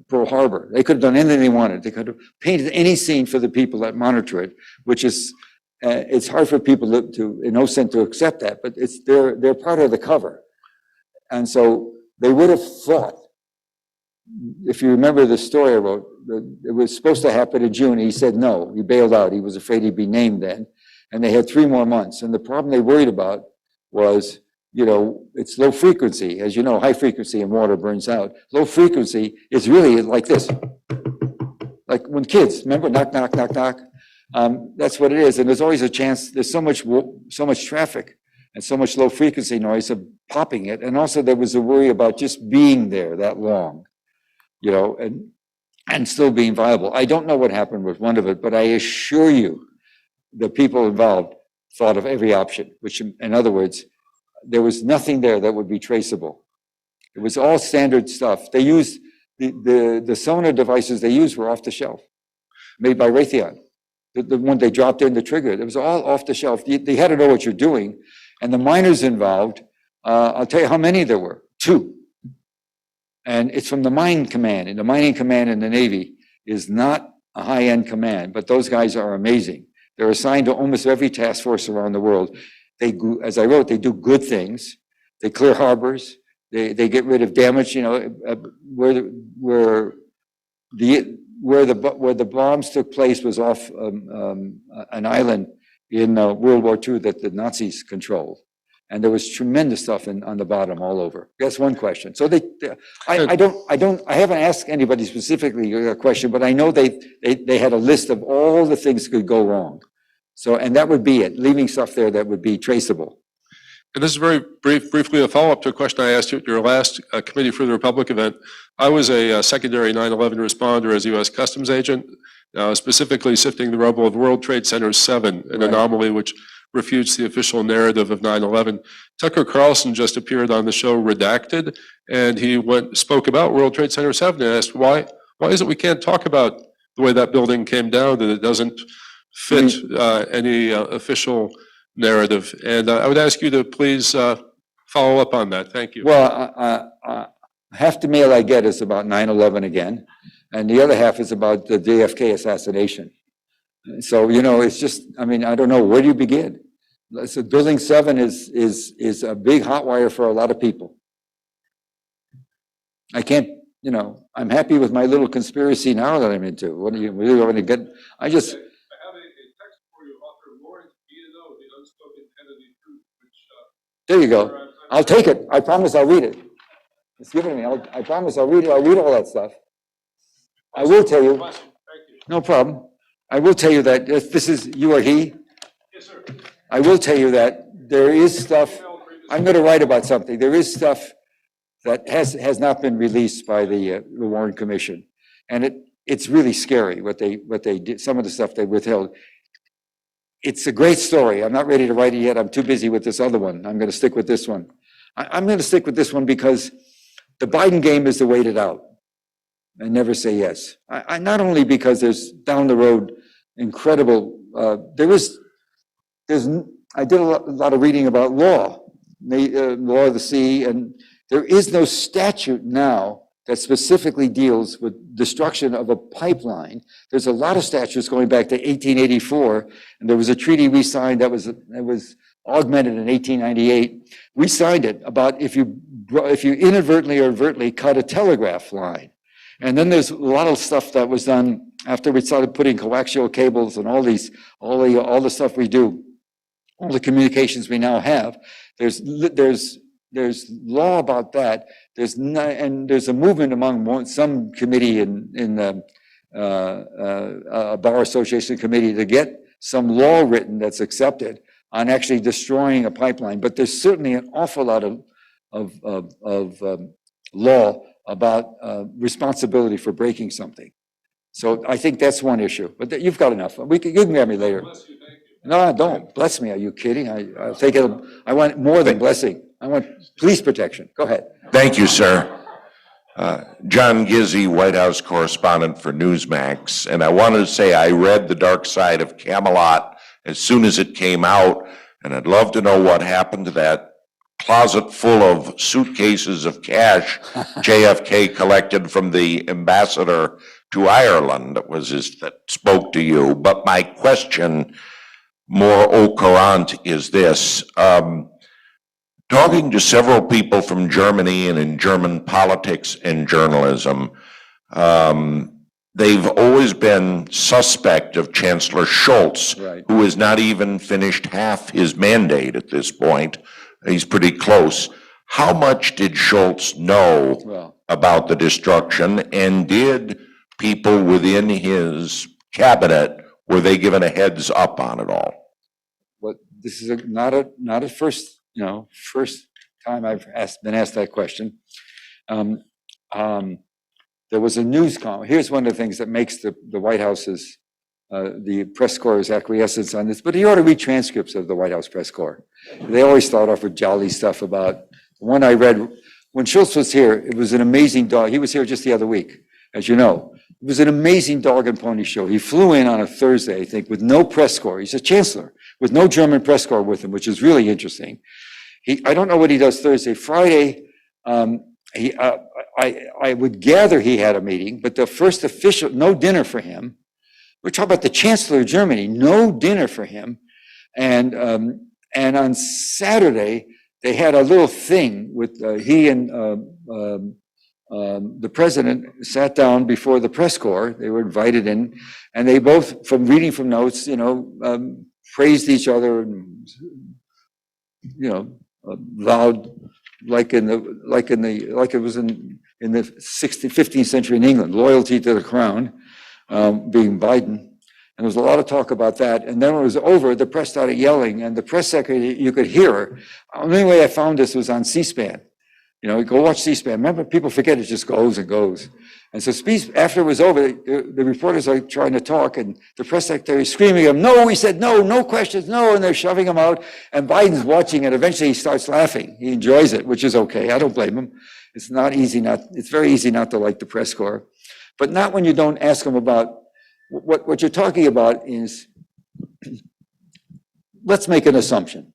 Pearl Harbor. They could have done anything they wanted. They could have painted any scene for the people that monitor it, which is, it's hard for people to in OSINT to accept that, but they're part of the cover. And so they would have thought, if you remember the story I wrote, it was supposed to happen in June. He said no, he bailed out. He was afraid he'd be named then. And they had 3 more months. And the problem they worried about was, it's low frequency. As you know, high frequency in water burns out. Low frequency is really like this. Like when kids, remember, knock, knock, knock, knock. That's what it is. And there's always a chance, there's so much traffic and so much low frequency noise of popping it. And also there was a worry about just being there that long, and still being viable. I don't know what happened with one of it, but I assure you the people involved thought of every option, which in other words, there was nothing there that would be traceable. It was all standard stuff. They used, the sonar devices they used were off the shelf, made by Raytheon. The one they dropped in the trigger, it was all off the shelf. They had to know what you're doing. And the miners involved, I'll tell you how many there were, 2. And it's from the mine command, and the mining command in the Navy is not a high-end command, but those guys are amazing. They're assigned to almost every task force around the world. They, as I wrote, they do good things. They clear harbors. They get rid of damage, where the bombs took place was off an island in World War II that the Nazis controlled. And there was tremendous stuff on the bottom all over. That's one question. So I haven't asked anybody specifically a question, but I know they had a list of all the things that could go wrong. So, and that would be it, leaving stuff there that would be traceable. And this is very briefly a follow-up to a question I asked you at your last Committee for the Republic event. I was a secondary 9/11 responder as U.S. Customs agent, specifically sifting the rubble of World Trade Center 7, an anomaly which refutes the official narrative of 9/11. Tucker Carlson just appeared on the show Redacted, and he spoke about World Trade Center 7 and asked, why is it we can't talk about the way that building came down, that it doesn't fit any official narrative? And I would ask you to please follow up on that. Thank you. Well, half the mail I get is about 9/11 again, and the other half is about the JFK assassination. So, it's just, I don't know, where do you begin? So Building 7 is a big hot wire for a lot of people. I can't, I'm happy with my little conspiracy now that I'm into. What do you really want to get? I have a text for you, author Lawrence B&O, The Unspoken Entity Truth, which... There you go. I'll take it. I promise I'll read it. It's given to me. I promise I'll read it. I'll read all that stuff. I will tell you. Thank you. No problem. I will tell you that this is you or he. Yes, sir. I will tell you that there is stuff. I'm going to write about something. There is stuff that has not been released by the Warren Commission, and it's really scary what they did. Some of the stuff they withheld. It's a great story. I'm not ready to write it yet. I'm too busy with this other one. I'm going to stick with this one. I'm going to stick with this one because the Biden game is to wait it out and never say yes. I not only because there's down the road incredible, I did a lot of reading about law of the sea, and there is no statute now that specifically deals with destruction of a pipeline. There's a lot of statutes going back to 1884, and there was a treaty we signed that was augmented in 1898. We signed it about if you inadvertently or overtly cut a telegraph line. And then there's a lot of stuff that was done after we started putting coaxial cables and all the stuff we do, all the communications we now have. There's law about that. There's a movement among some committee in a bar association committee to get some law written that's accepted on actually destroying a pipeline. But there's certainly an awful lot of law about responsibility for breaking something. So I think that's one issue. But you've got enough. You can get me later. Bless you, thank you. No, don't bless me. Are you kidding? I'll take it. I want more than blessing. I want police protection. Go ahead. Thank you, sir. John Gizzi, White House correspondent for Newsmax, and I wanted to say I read The Dark Side of Camelot as soon as it came out, and I'd love to know what happened to that closet full of suitcases of cash JFK collected from the ambassador to Ireland that spoke to you. But my question, more au courant, is this. Talking to several people from Germany and in German politics and journalism, they've always been suspect of Chancellor Scholz, Right. who has not even finished half his mandate at this point. He's pretty close. How much did Scholz know about the destruction, and did people within his cabinet, were they given a heads up on it all? Well, this is not a first time I've been asked that question. There was a news conference. Here's one of the things that makes the White House's, the press corps' acquiescence on this, but you ought to read transcripts of the White House press corps. They always start off with jolly stuff about, the one I read, when Schultz was here, it was an amazing dog. He was here just the other week, as you know. It was an amazing dog and pony show. He flew in on a Thursday, I think, with no press corps. He's a chancellor, with no German press corps with him, which is really interesting. I don't know what he does Thursday. Friday, I would gather he had a meeting, but the first official, no dinner for him. We're talking about the Chancellor of Germany, no dinner for him. And on Saturday, they had a little thing with he and the president sat down before the press corps. They were invited in, and they both, from reading from notes, praised each other, and loud, like it was in the 15th century in England, loyalty to the crown, being Biden. And there was a lot of talk about that. And then when it was over, the press started yelling, and the press secretary, you could hear her. The only way I found this was on C-SPAN. Go watch C-SPAN. Remember, people forget, it just goes and goes. And so after it was over, the reporters are trying to talk, and the press secretary is screaming at him, no, he said, no questions, no, and they're shoving him out. And Biden's watching, and eventually he starts laughing. He enjoys it, which is okay. I don't blame him. It's very easy not to like the press corps, but not when you don't ask them about what you're talking about is, let's make an assumption.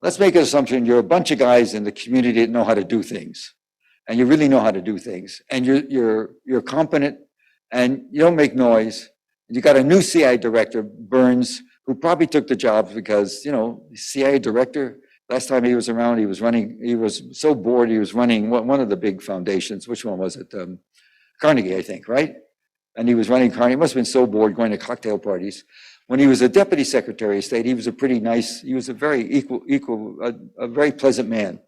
Let's make an assumption you're a bunch of guys in the community that know how to do things, and you really know how to do things, and you're competent, and you don't make noise. You got a new CIA director, Burns, who probably took the job because, CIA director, last time he was around, he was so bored, he was running one of the big foundations. Which one was it? Carnegie, I think, right? And he was running Carnegie. He must have been so bored going to cocktail parties. When he was a deputy secretary of state, he was a very a very pleasant man.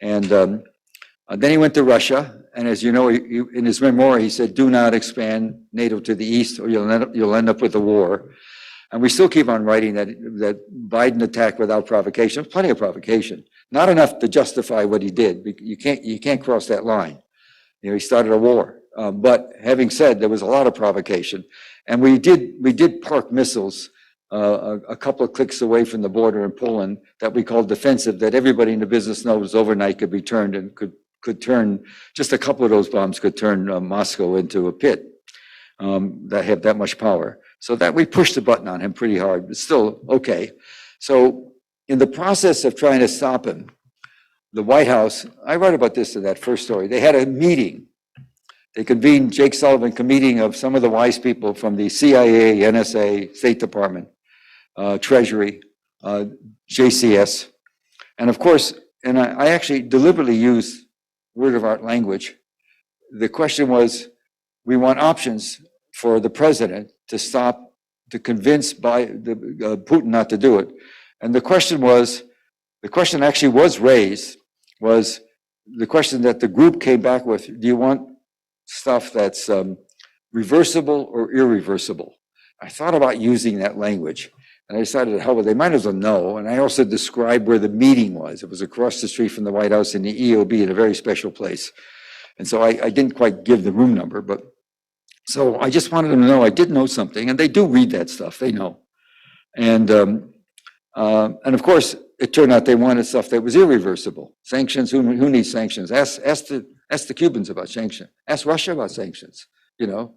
And then he went to Russia. And as you know, in his memoir, he said, do not expand NATO to the east or you'll end up with a war. And we still keep on writing that Biden attacked without provocation. Plenty of provocation. Not enough to justify what he did. You can't cross that line. He started a war. But having said, there was a lot of provocation, and we did park missiles a couple of clicks away from the border in Poland that we called defensive, that everybody in the business knows overnight could be turned and could turn, just a couple of those bombs could turn Moscow into a pit that had that much power. So that we pushed the button on him pretty hard, but still okay. So in the process of trying to stop him, the White House, I wrote about this in that first story, they had a meeting. They convened, Jake Sullivan, a meeting of some of the wise people from the CIA, NSA, State Department, Treasury, JCS. And of course, and I actually deliberately used word of art language. The question was, we want options for the president to convince Putin not to do it. And the question actually was raised, was the question that the group came back with, do you want stuff that's reversible or irreversible? I thought about using that language, and I decided, hell, they might as well know. And I also described where the meeting was. It was across the street from the White House in the EOB in a very special place. And so I didn't quite give the room number, but so I just wanted them to know I did know something, and they do read that stuff. They know. And of course, it turned out they wanted stuff that was irreversible. Sanctions, who needs sanctions? Ask the Ask the Cubans about sanctions. Ask Russia about sanctions. You know,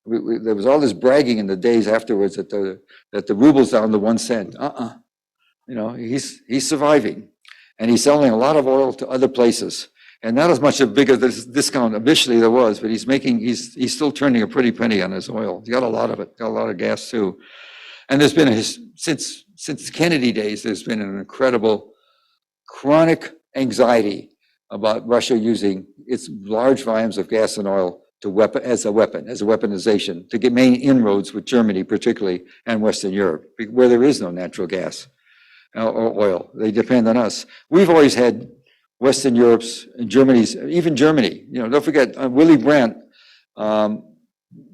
there was all this bragging in the days afterwards that the ruble's down to 1 cent. You know, he's surviving, and he's selling a lot of oil to other places, and not as much a bigger discount initially there was, but he's still turning a pretty penny on his oil. He got a lot of it, got a lot of gas too, and there's been since Kennedy days, there's been an incredible chronic anxiety about Russia using its large volumes of gas and oil as a weaponization, to main inroads with Germany particularly and Western Europe, where there is no natural gas or oil. They depend on us. We've always had Western Europe's and Germany's, even Germany. You know, don't forget, Willy Brandt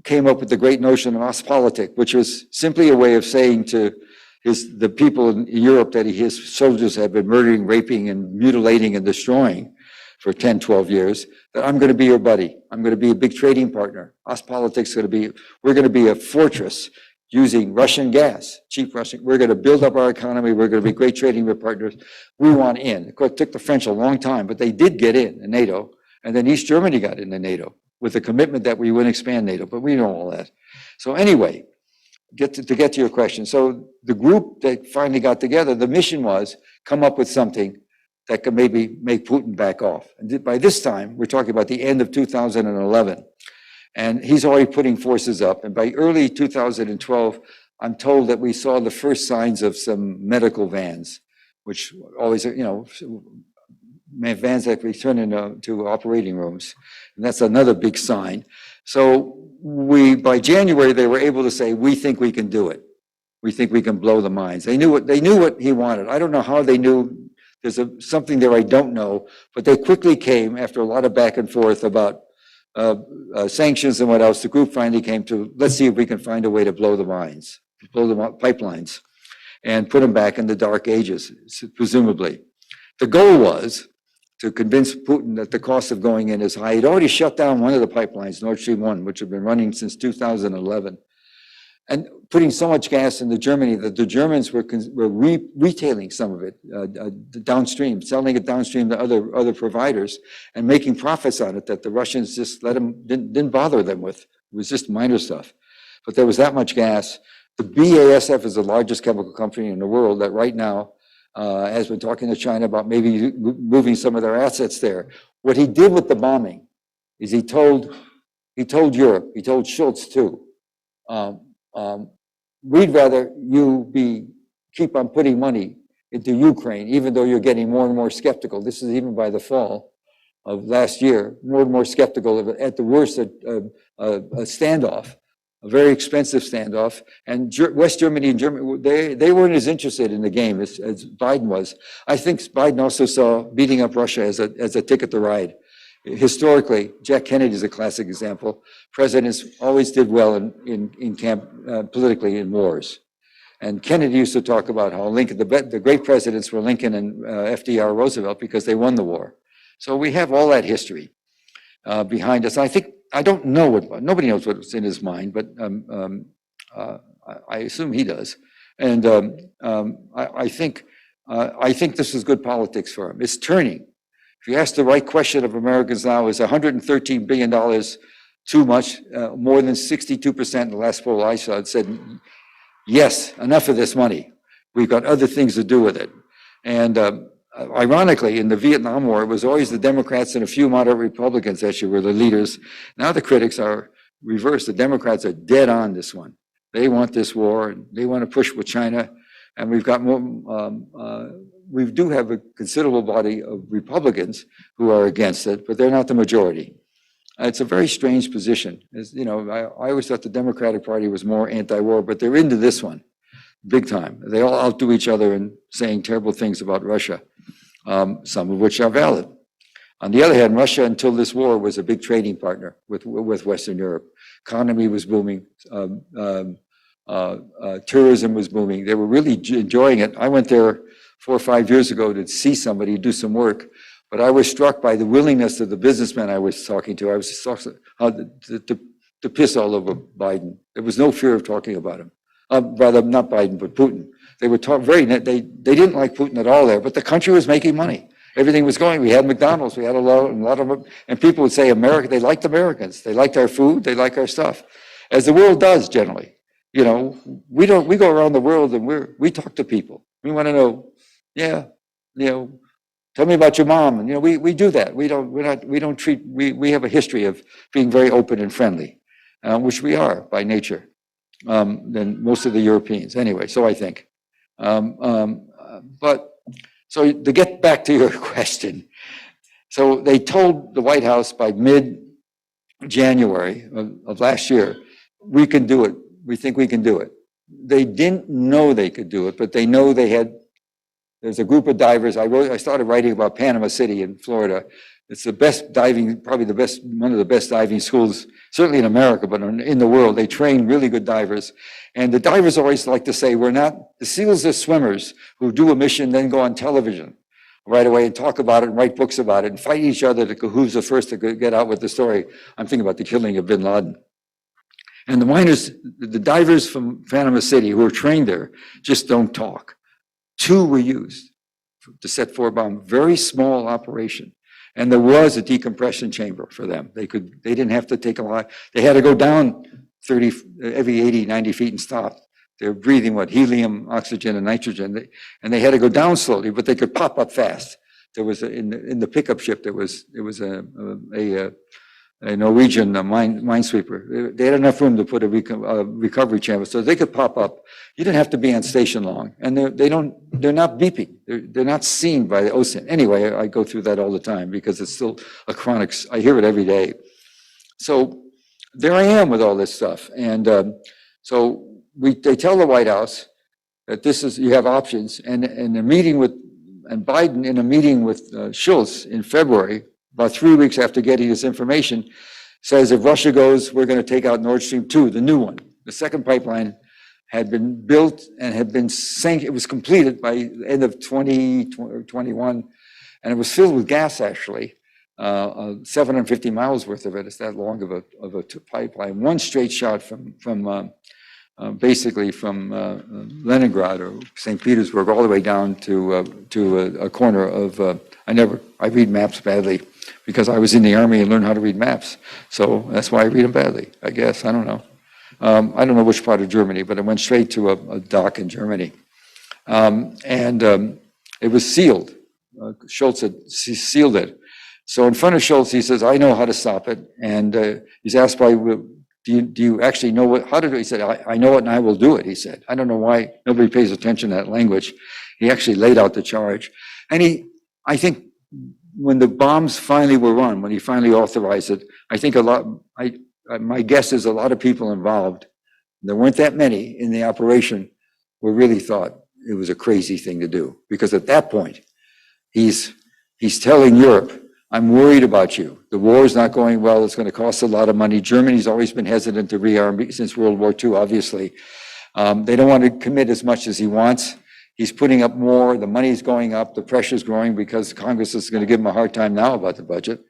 came up with the great notion of Ostpolitik, which was simply a way of saying to the people in Europe that his soldiers had been murdering, raping, and mutilating and destroying for 10, 12 years, that I'm going to be your buddy. I'm going to be a big trading partner. Ostpolitik's we're going to be a fortress using Russian gas, cheap Russian. We're going to build up our economy. We're going to be great trading partners. We want in. Of course, it took the French a long time, but they did get in NATO. And then East Germany got into NATO with the commitment that we wouldn't expand NATO, but we know all that. So anyway, to get to your question. So the group that finally got together, the mission was come up with something that could maybe make Putin back off. And by this time, we're talking about the end of 2011. And he's already putting forces up. And by early 2012, I'm told that we saw the first signs of some medical vans, which always, you know, vans that return into operating rooms. And that's another big sign. So by January, they were able to say, we think we can do it. We think we can blow the mines. They knew what he wanted. I don't know how they knew. There's something there I don't know, but they quickly came after a lot of back and forth about sanctions and what else. The group finally came to, let's see if we can find a way to blow the mines, blow the pipelines, and put them back in the dark ages, presumably. The goal was to convince Putin that the cost of going in is high. He'd already shut down one of the pipelines, Nord Stream 1, which had been running since 2011, and putting so much gas into Germany that the Germans were retailing some of it downstream, selling it downstream to other providers, and making profits on it that the Russians just didn't bother them with. It was just minor stuff. But there was that much gas. The BASF is the largest chemical company in the world that right now has been talking to China about maybe moving some of their assets there. What he did with the bombing is he told Europe, he told Schultz too, we'd rather you keep on putting money into Ukraine, even though you're getting more and more skeptical. This is even by the fall of last year, more and more skeptical of, at the worst, a standoff, a very expensive standoff. And West Germany and Germany, they weren't as interested in the game as Biden was. I think Biden also saw beating up Russia as a ticket to ride. Historically, Jack Kennedy is a classic example. Presidents always did well politically in wars. And Kennedy used to talk about how Lincoln, the great presidents were Lincoln and FDR Roosevelt because they won the war. So we have all that history behind us. I don't know nobody knows what's in his mind, but I assume he does. And I think this is good politics for him. It's turning. If you ask the right question of Americans now, is $113 billion too much? More than 62% in the last poll I saw said, yes, enough of this money. We've got other things to do with it. And ironically, in the Vietnam War, it was always the Democrats and a few moderate Republicans that were the leaders. Now the critics are reversed. The Democrats are dead on this one. They want this war, and they want to push with China. And we've got more, we do have a considerable body of Republicans who are against it, but they're not the majority. It's a very strange position. As, you know, I always thought the Democratic Party was more anti-war, but they're into this one big time. They all outdo each other in saying terrible things about Russia, some of which are valid. On the other hand, Russia, until this war, was a big trading partner with Western Europe. Economy was booming. Tourism was booming. They were really enjoying it. I went there 4 or 5 years ago to see somebody do some work, but I was struck by the willingness of the businessmen I was talking to. I was struck to piss all over Biden. There was no fear of talking about him. Rather, not Biden, but Putin. They were they didn't like Putin at all there, but the country was making money. Everything was going. We had McDonald's. We had a lot of, and people would say America, they liked Americans. They liked our food. They like our stuff, as the world does generally. You know, we go around the world and we talk to people. We want to know, yeah, you know, tell me about your mom. And, you know, we do that. We have a history of being very open and friendly, which we are by nature, than most of the Europeans. Anyway, so I think. But so to get back to your question, so they told the White House by mid-January of last year, we can do it. We think we can do it. They didn't know they could do it, but they know they had. There's a group of divers. I started writing about Panama City in Florida. It's the best diving, probably one of the best diving schools, certainly in America, but in the world. They train really good divers. And the divers always like to say, the SEALs are swimmers who do a mission, then go on television right away and talk about it and write books about it and fight each other to who's the first to get out with the story. I'm thinking about the killing of bin Laden. And the divers from Panama City who are trained there just don't talk. 2 were used to set 4 bombs, very small operation. And there was a decompression chamber for them. They didn't have to take a lot. They had to go down every 80, 90 feet and stop. They were breathing helium, oxygen, and nitrogen. And they had to go down slowly, but they could pop up fast. There was in the pickup ship, it was a Norwegian minesweeper. They had enough room to put a recovery chamber, so they could pop up. You didn't have to be on station long, and they're not beeping. They're not seen by the ocean. Anyway, I go through that all the time because it's still a chronic. I hear it every day. So there I am with all this stuff, and so they tell the White House that you have options, and a meeting with Biden in a meeting with Schultz in February. About 3 weeks after getting this information, says if Russia goes, we're going to take out Nord Stream 2, the new one. The second pipeline had been built and had been sank. It was completed by the end of 2021, and it was filled with gas, actually, 750 miles worth of it. It's that long of a pipeline. One straight shot basically from Leningrad or St. Petersburg all the way down to a corner of, I read maps badly because I was in the Army and learned how to read maps. So that's why I read them badly, I guess. I don't know. I don't know which part of Germany, but it went straight to a dock in Germany. It was sealed. Schultz had sealed it. So in front of Schultz, he says, I know how to stop it. And he's asked by, do you actually know how to do it? He said, I know it and I will do it, he said. I don't know why nobody pays attention to that language. He actually laid out the charge. And I think when the bombs finally were run, when he finally authorized it, I think my guess is a lot of people involved, there weren't that many in the operation, who really thought it was a crazy thing to do. Because at that point, he's telling Europe, I'm worried about you. The war is not going well. It's going to cost a lot of money. Germany's always been hesitant to rearm since World War II, obviously. They don't want to commit as much as he wants. He's putting up more. The money's going up. The pressure's growing because Congress is going to give him a hard time now about the budget,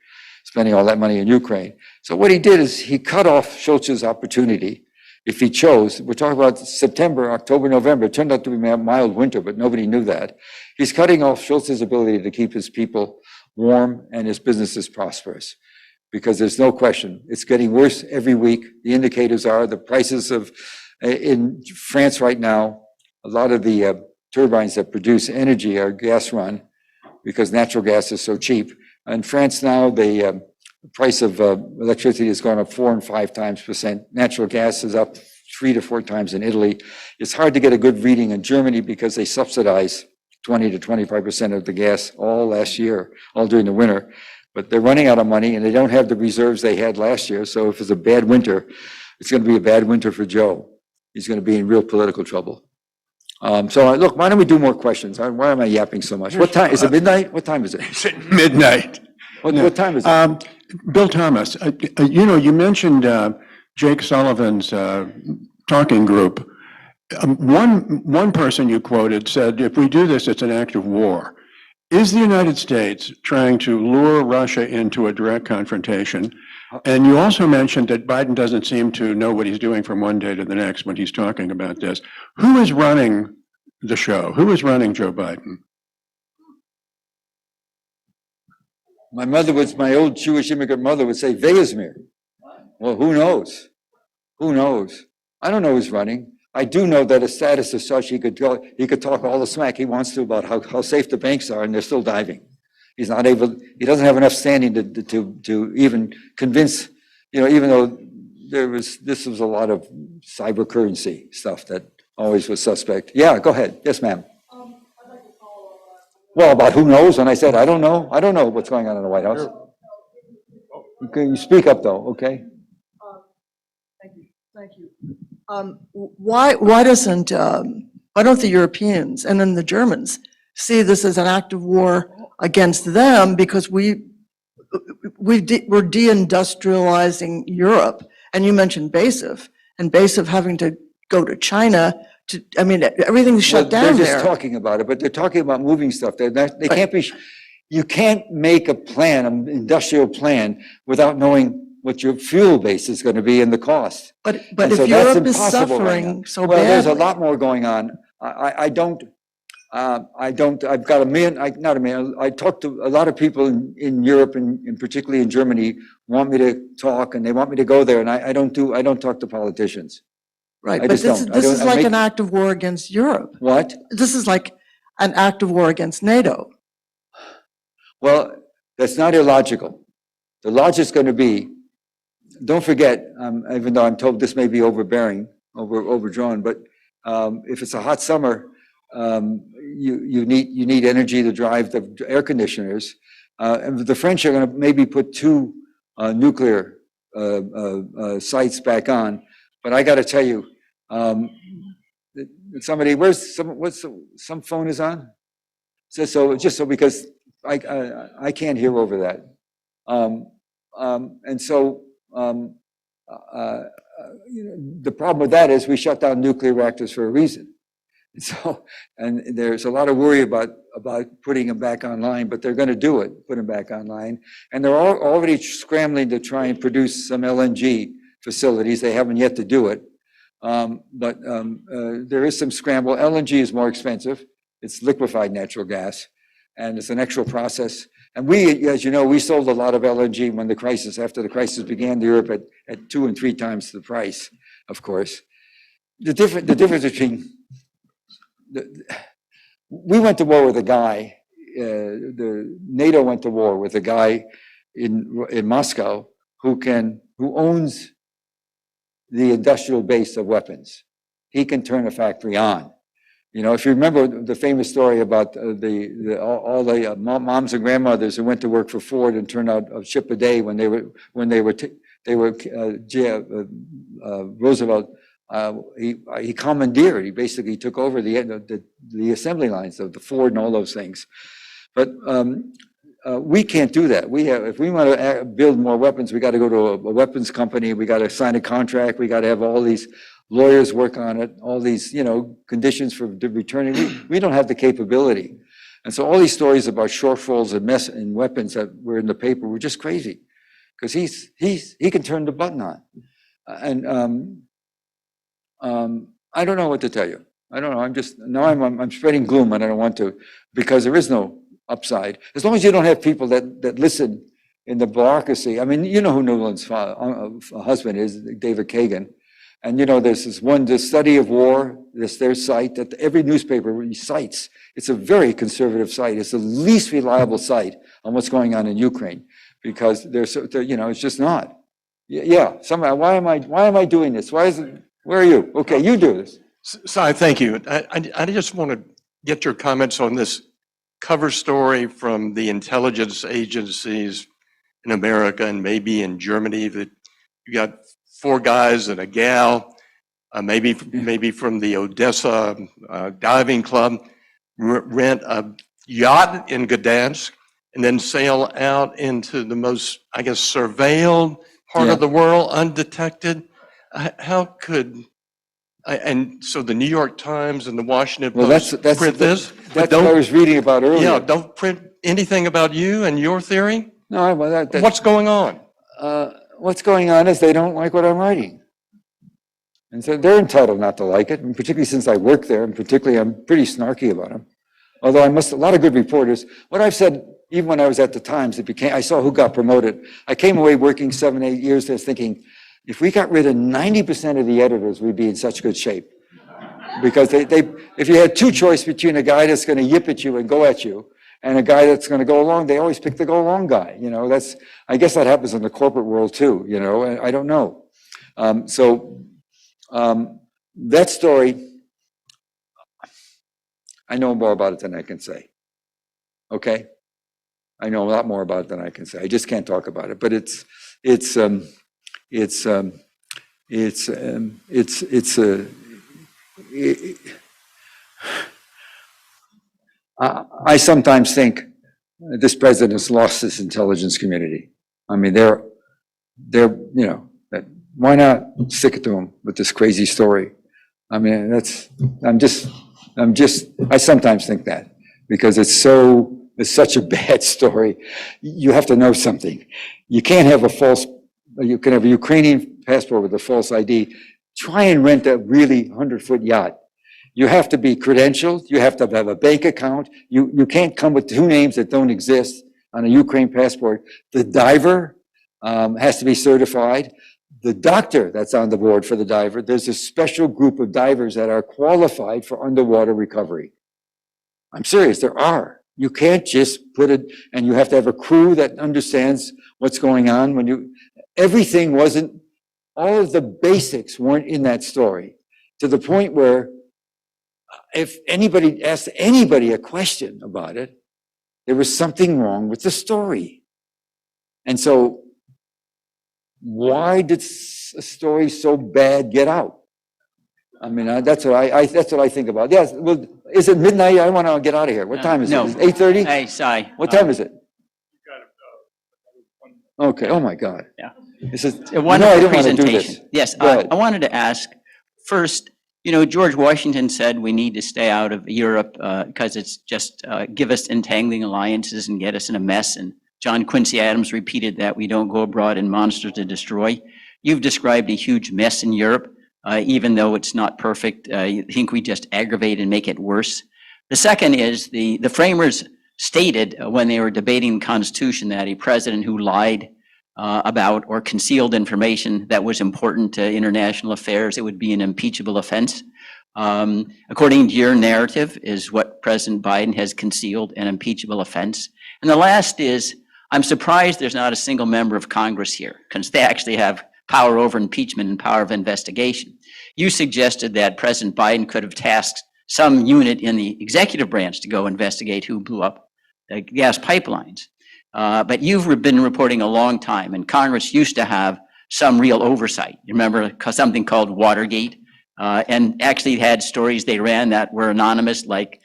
spending all that money in Ukraine. So what he did is he cut off Schultz's opportunity. If he chose, we're talking about September, October, November. It turned out to be a mild winter, but nobody knew that. He's cutting off Schultz's ability to keep his people warm and his businesses prosperous, because there's no question it's getting worse every week. The indicators are the prices in France right now. A lot of the turbines that produce energy are gas run because natural gas is so cheap. In France now, the price of electricity has gone up 4 and 5 times percent. Natural gas is up 3 to 4 times in Italy. It's hard to get a good reading in Germany because they subsidize 20 to 25% of the gas all last year, all during the winter. But they're running out of money and they don't have the reserves they had last year. So if it's a bad winter, it's going to be a bad winter for Joe. He's going to be in real political trouble. Look, why don't we do more questions? Why am I yapping so much? What time? Is it midnight? What time is it? It's at midnight. What time is it? Bill Thomas, you mentioned Jake Sullivan's talking group. One person you quoted said, if we do this, it's an act of war. Is the United States trying to lure Russia into a direct confrontation? And you also mentioned that Biden doesn't seem to know what he's doing from one day to the next when he's talking about this. Who is running the show? Who is running Joe Biden? My old Jewish immigrant mother would say, Veasmir. Well, who knows? Who knows? I don't know who's running. I do know that his status is such he could talk all the smack he wants to about how safe the banks are, and they're still diving. He doesn't have enough standing to even convince, even though this was a lot of cyber currency stuff that always was suspect. Yeah, go ahead. Yes, ma'am. I'd like to follow up Well, about who knows? And I said, I don't know what's going on in the White House. Okay, you speak up though, okay? Thank you. Why don't the Europeans and then the Germans see this as an act of war against them, because we're deindustrializing Europe, and you mentioned BASF, and BASF having to go to China everything's shut down They're there. just talking about it, but they're talking about moving stuff. They can't be. You can't make a plan, an industrial plan, without knowing what your fuel base is going to be and the cost. But And if so that's Europe is impossible right suffering now. so Well, there's a badly, lot more going on. I've got a million, not a million, I talked to a lot of people in Europe and particularly in Germany, want me to talk and they want me to go there, and I don't talk to politicians. right? I But just don't. this is I like make- an act of war against Europe. What? This is like an act of war against NATO. Well, that's not illogical. The logic's going to be, don't forget, even though I'm told this may be overdrawn, but if it's a hot summer, you need energy to drive the air conditioners. And the French are going to maybe put 2 nuclear sites back on. But I got to tell you, somebody, some phone is on? So just so, because I can't hear over that. And so the problem with that is we shut down nuclear reactors for a reason. And there's a lot of worry about putting them back online, but they're going to do it, put them back online. And they're already scrambling to try and produce some LNG facilities. They haven't yet to do it. But there is some scramble. LNG is more expensive. It's liquefied natural gas, and it's an actual process. And we, as you know, we sold a lot of LNG after the crisis began to Europe at 2 and 3 times the price, of course. The difference between, we went to war with a guy, the NATO went to war with a guy in Moscow who owns the industrial base of weapons. He can turn a factory on. If you remember the famous story about all the moms and grandmothers who went to work for Ford and turned out a ship a day when Roosevelt, he commandeered, he basically took over the assembly lines of the Ford and all those things. But we can't do that. If we want to build more weapons, we got to go to a weapons company. We got to sign a contract. We got to have all these lawyers work on it, all these, conditions for returning. We don't have the capability. And so all these stories about shortfalls and weapons that were in the paper were just crazy, because he can turn the button on. And I don't know what to tell you. I don't know. I'm spreading gloom, and I don't want to, because there is no upside. As long as you don't have people that listen in the bureaucracy. I mean, you know who Newland's husband is, David Kagan. And there's this study of war, their site that every newspaper cites. It's a very conservative site. It's the least reliable site on what's going on in Ukraine, because it's just not. Yeah. Somehow, why am I doing this? Where are you? Okay, you do this. Sy, thank you. I just want to get your comments on this cover story from the intelligence agencies in America and maybe in Germany, that you got 4 guys and a gal, maybe from the Odessa diving club, rent a yacht in Gdansk and then sail out into the most, I guess, surveilled part of the world, undetected. How could, and so the New York Times and the Washington Post print this? That's what I was reading about earlier. Yeah, don't print anything about you and your theory? No, well, What's going on? What's going on is they don't like what I'm writing. And so they're entitled not to like it, and particularly since I work there, and particularly I'm pretty snarky about them. Although a lot of good reporters, what I've said, even when I was at the Times, I saw who got promoted. I came away working 7, 8 years there thinking, if we got rid of 90% of the editors, we'd be in such good shape. Because if you had two choices between a guy that's going to yip at you and go at you, and a guy that's going to go along, they always pick the go along guy. You know, I guess that happens in the corporate world too, you know, I don't know. That story, I know more about it than I can say. Okay? I know a lot more about it than I can say. I just can't talk about it, but I sometimes think this president has lost his intelligence community. I mean, they're, you know, why not stick it to him with this crazy story? I mean, I sometimes think that because it's such a bad story. You have to know something. You can't have you can have a Ukrainian passport with a false ID. Try and rent a really 100-foot yacht. You have to be credentialed. You have to have a bank account. You can't come with two names that don't exist on a Ukraine passport. The diver has to be certified. The doctor that's on the board for the diver, there's a special group of divers that are qualified for underwater recovery. I'm serious, there are. You can't just put it, and you have to have a crew that understands what's going on. Everything wasn't, all of the basics weren't in that story, to the point where if anybody asked anybody a question about it, there was something wrong with the story. And so, why did a story so bad get out? I mean, that's what I think about. Yes, well, is it midnight? I want to get out of here. What time is No. it? Is it 8:30? Hey, Sy. What time is it? Got it. Okay, oh my God. Yeah. This is, A wonderful I didn't want to do this. presentation. Yes, Go ahead. I wanted to ask, first, you know, George Washington said we need to stay out of Europe because it's just give us entangling alliances and get us in a mess. And John Quincy Adams repeated that we don't go abroad in monsters to destroy. You've described a huge mess in Europe. Even though it's not perfect, you think we just aggravate and make it worse. The second is the framers stated when they were debating the Constitution that a president who lied about or concealed information that was important to international affairs, it would be an impeachable offense. According to your narrative, is what President Biden has concealed an impeachable offense. And the last is, I'm surprised there's not a single member of Congress here, because they actually have power over impeachment and power of investigation. You suggested that President Biden could have tasked some unit in the executive branch to go investigate who blew up the gas pipelines. But you've been reporting a long time, and Congress used to have some real oversight. You remember something called Watergate? And actually had stories they ran that were anonymous, like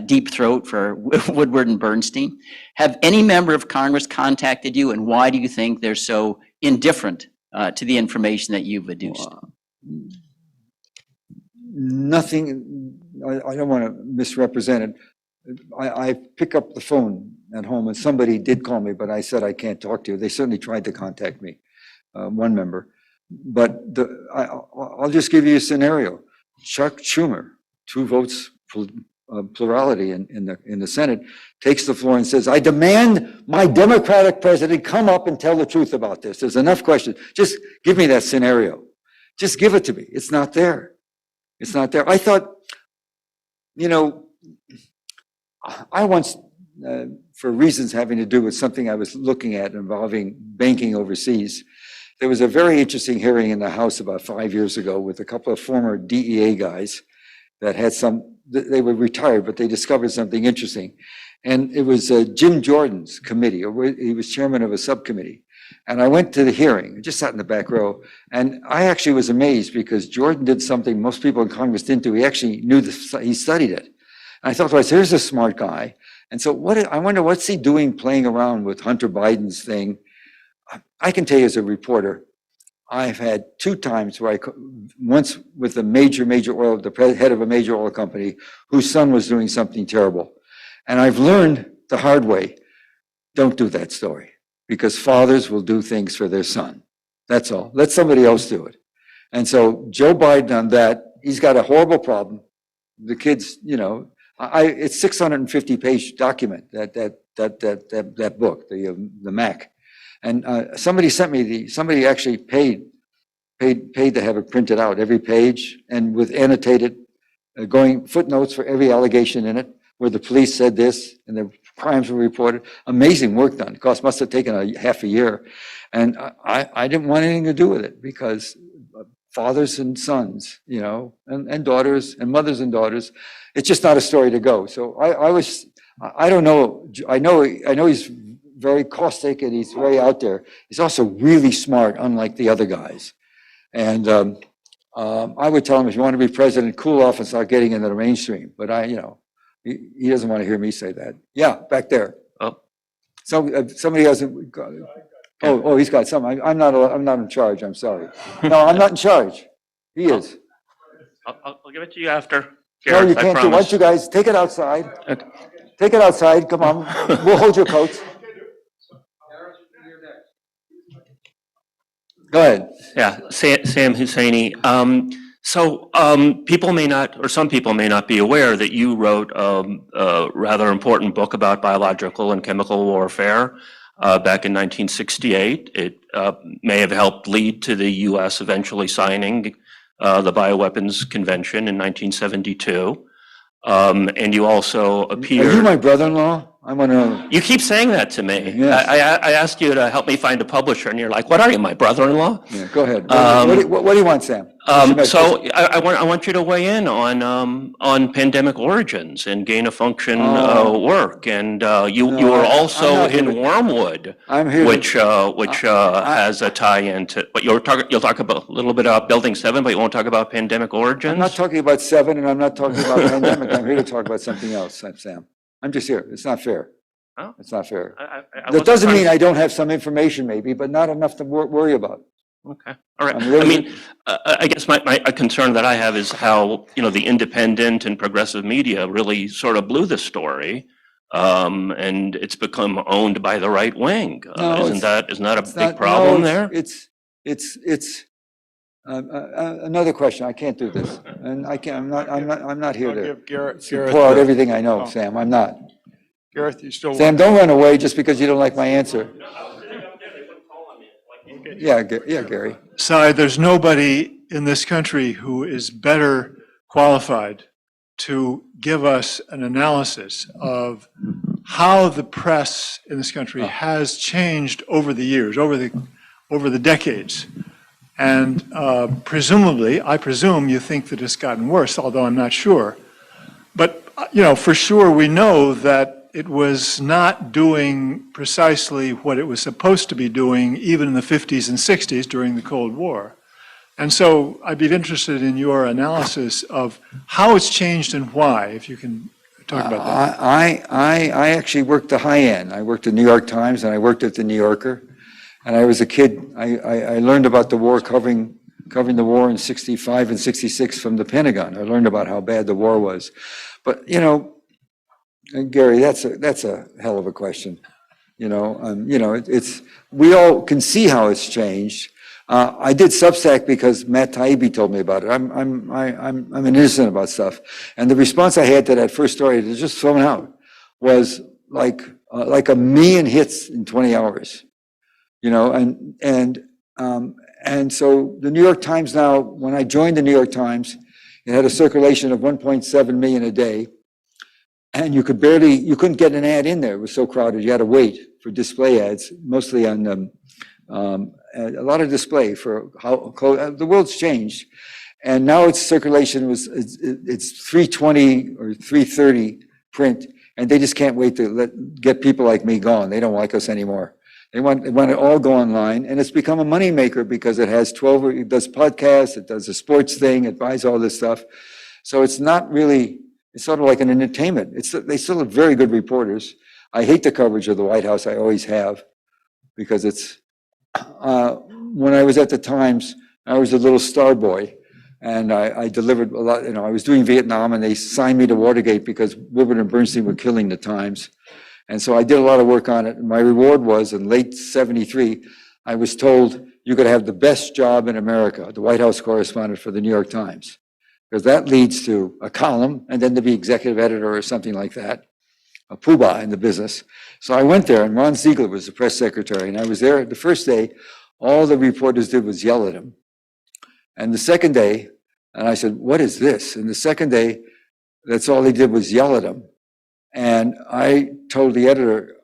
Deep Throat for Woodward and Bernstein. Have any member of Congress contacted you, and why do you think they're so indifferent to the information that you've adduced? Nothing, I don't want to misrepresent it. I pick up the phone at home and somebody did call me, but I said I can't talk to you. They certainly tried to contact me, one member. But I'll just give you a scenario. Chuck Schumer, 2 votes plurality in the Senate, takes the floor and says, I demand my Democratic president come up and tell the truth about this. There's enough questions. Just give me that scenario. Just give it to me. It's not there. It's not there. I thought, you know, I once, for reasons having to do with something I was looking at involving banking overseas, there was a very interesting hearing in the House about 5 years ago with a couple of former DEA guys that had they were retired, but they discovered something interesting. And it was Jim Jordan's committee, or he was chairman of a subcommittee. And I went to the hearing, just sat in the back row, and I actually was amazed because Jordan did something most people in Congress didn't do. He actually knew he studied it. And I thought, well, here's a smart guy. And so I wonder what's he doing playing around with Hunter Biden's thing. I can tell you as a reporter, I've had 2 times where once with a major oil, the head of a major oil company whose son was doing something terrible. And I've learned the hard way, don't do that story because fathers will do things for their son. That's all. Let somebody else do it. And so Joe Biden on that, he's got a horrible problem. The kids, you know, It's 650-page document, that book, the Mac. And somebody sent me somebody actually paid to have it printed out, every page, and with annotated, going footnotes for every allegation in it, where the police said this and the crimes were reported. Amazing work done. Must have taken a half a year. And I didn't want anything to do with it because fathers and sons, you know, and daughters and mothers and daughters, it's just not a story to go. So I don't know. I know he's very caustic and he's very out there. He's also really smart, unlike the other guys. And I would tell him, if you want to be president, cool off and start getting into the mainstream. But he doesn't want to hear me say that. Yeah, back there. Oh. So somebody hasn't. Oh, he's got some. I'm not in charge. I'm sorry. No, I'm not in charge. He is. I'll give it to you after. No, Gareth, you I can't do. Why promise. don't you guys take it outside? Okay. Take it outside. Come on. We'll hold your coats. Go ahead. Yeah, Sam Husseini. So people may not, or some people may not be aware that you wrote a rather important book about biological and chemical warfare back in 1968. It may have helped lead to the U.S. eventually signing the Bioweapons Convention in 1972. And you also appeared. Are you my brother-in-law? I want to know. You keep saying that to me. Yes. I asked you to help me find a publisher, and you're like, "What are you, my brother-in-law?" Yeah, go ahead. What do you want, Sam? So I want you to weigh in on pandemic origins and gain of function work, and you were also in Wormwood, I'm here. which has a tie-in to. But you'll talk about a little bit about Building 7, but you won't talk about pandemic origins. I'm not talking about 7, and I'm not talking about pandemic. I'm here to talk about something else, Sam. I'm just here. It's not fair. Oh. It's not fair. That That doesn't mean I don't have some information, maybe, but not enough to worry about. Okay, all right. I'm really- I mean, I guess my concern that I have is how, the independent and progressive media really sort of blew the story, and it's become owned by the right wing. No, Isn't that a It's big not- problem no, there? It's another question. I can't do this, and I can't. I'm not here I'll to give Gareth, pour out everything I know, Oh. Sam. I'm not. Gareth, you still Sam, want? don't run away just because you don't like my answer. Yeah, Gary. Sy, there's nobody in this country who is better qualified to give us an analysis of how the press in this country has changed over the years, over the decades. And presumably, I presume you think that it's gotten worse, although I'm not sure. But, for sure, we know that it was not doing precisely what it was supposed to be doing, even in the 50s and 60s during the Cold War. And so I'd be interested in your analysis of how it's changed and why, if you can talk about that. I actually worked the high end. I worked at New York Times and I worked at the New Yorker. And I was a kid. I learned about the war, covering the war in 65 and 66 from the Pentagon. I learned about how bad the war was. But, Gary, that's a hell of a question. We all can see how it's changed. I did Substack because Matt Taibbi told me about it. I'm innocent about stuff. And the response I had to that first story that was just thrown out was like 1 million hits in 20 hours. And so the New York Times now, when I joined the New York Times, it had a circulation of 1.7 million a day. And you couldn't get an ad in there. It was so crowded. You had to wait for display ads, mostly on a lot of display for how the world's changed. And now its circulation it's 320 or 330 print, and they just can't wait to get people like me gone. They don't like us anymore. They want it all go online, and it's become a moneymaker because it has it does podcasts, it does a sports thing, it buys all this stuff. So it's not really. It's sort of like an entertainment. They still have very good reporters. I hate the coverage of the White House. I always have, because it's, when I was at the Times, I was a little star boy, and I delivered a lot. I was doing Vietnam, and they signed me to Watergate because Woodward and Bernstein were killing the Times. And so I did a lot of work on it. And my reward was, in late 73, I was told you could have the best job in America, the White House correspondent for the New York Times. because that leads to a column and then to be executive editor or something like that, a poobah in the business. So I went there, and Ron Ziegler was the press secretary, and I was there the first day. All the reporters did was yell at him. And the second day, and I said, what is this? And the second day, that's all he did was yell at him. And I told the editor,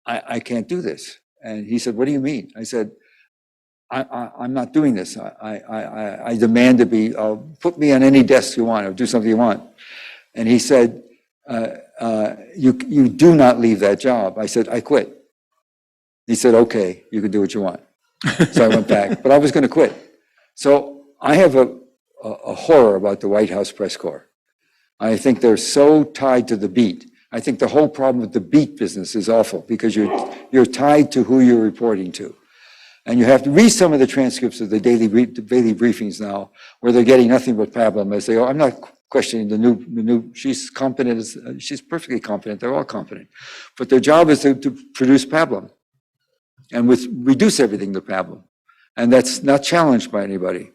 I can't do this. And he said, what do you mean? I said, I'm not doing this. I demand to be, put me on any desk you want or do something you want. And he said, you do not leave that job. I said, I quit. He said, okay, you can do what you want. So I went back, but I was going to quit. So I have a horror about the White House press corps. I think they're so tied to the beat. I think the whole problem with the beat business is awful because you're tied to who you're reporting to. And you have to read some of the transcripts of the daily briefings now, where they're getting nothing but pablum as they go. I'm not questioning the new, she's competent, she's perfectly competent, they're all competent. But their job is to produce pablum and reduce everything to pablum. And that's not challenged by anybody.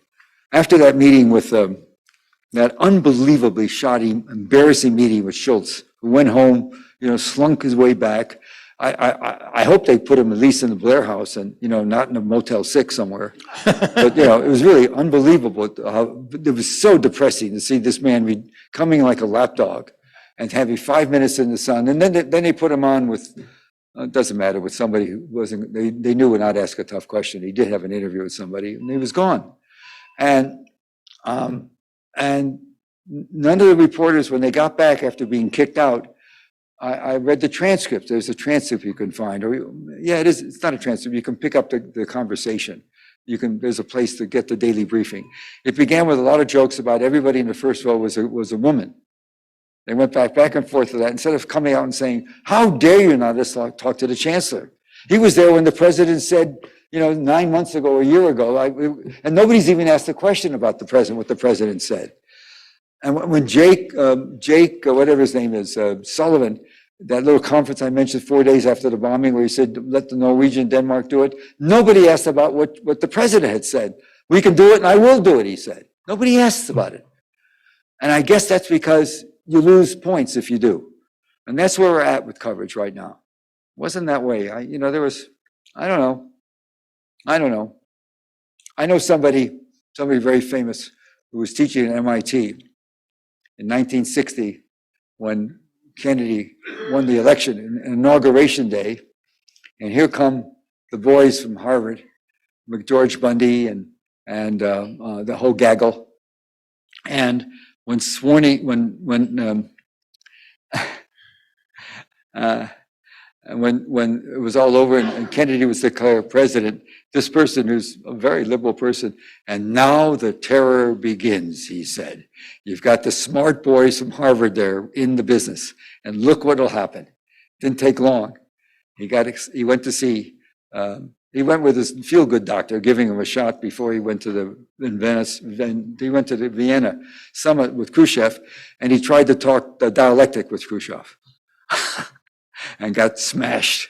After that meeting with, that unbelievably shoddy, embarrassing meeting with Schultz, who went home, slunk his way back. I hope they put him at least in the Blair House and, not in a Motel 6 somewhere. But, it was really unbelievable. It was so depressing to see this man coming like a lapdog and having 5 minutes in the sun. And then they put him on with, it doesn't matter, with somebody who wasn't, they knew would not ask a tough question. He did have an interview with somebody and he was gone. And none of the reporters, when they got back after being kicked out, I read the transcript. There's a transcript you can find. Yeah, it is. It's not a transcript. You can pick up the conversation. There's a place to get the daily briefing. It began with a lot of jokes about everybody in the first row was a woman. They went back and forth to that instead of coming out and saying, how dare you not talk to the chancellor? He was there when the president said, 9 months ago, a year ago, and nobody's even asked a question about the president, what the president said. And when Jake, whatever his name is, Sullivan, that little conference I mentioned 4 days after the bombing where he said, let the Norwegian Denmark do it, nobody asked about what the president had said. We can do it and I will do it, he said. Nobody asked about it. And I guess that's because you lose points if you do. And that's where we're at with coverage right now. It wasn't that way. I don't know. I know somebody very famous who was teaching at MIT in 1960 when Kennedy won the election, in inauguration day, and here come the boys from Harvard, George Bundy and the whole gaggle. And when it was all over and Kennedy was declared president, this person who's a very liberal person, and now the terror begins, he said. You've got the smart boys from Harvard there in the business, and look what'll happen. Didn't take long. He went with his feel-good doctor, giving him a shot before he went to the Vienna summit with Khrushchev, and he tried to talk the dialectic with Khrushchev and got smashed.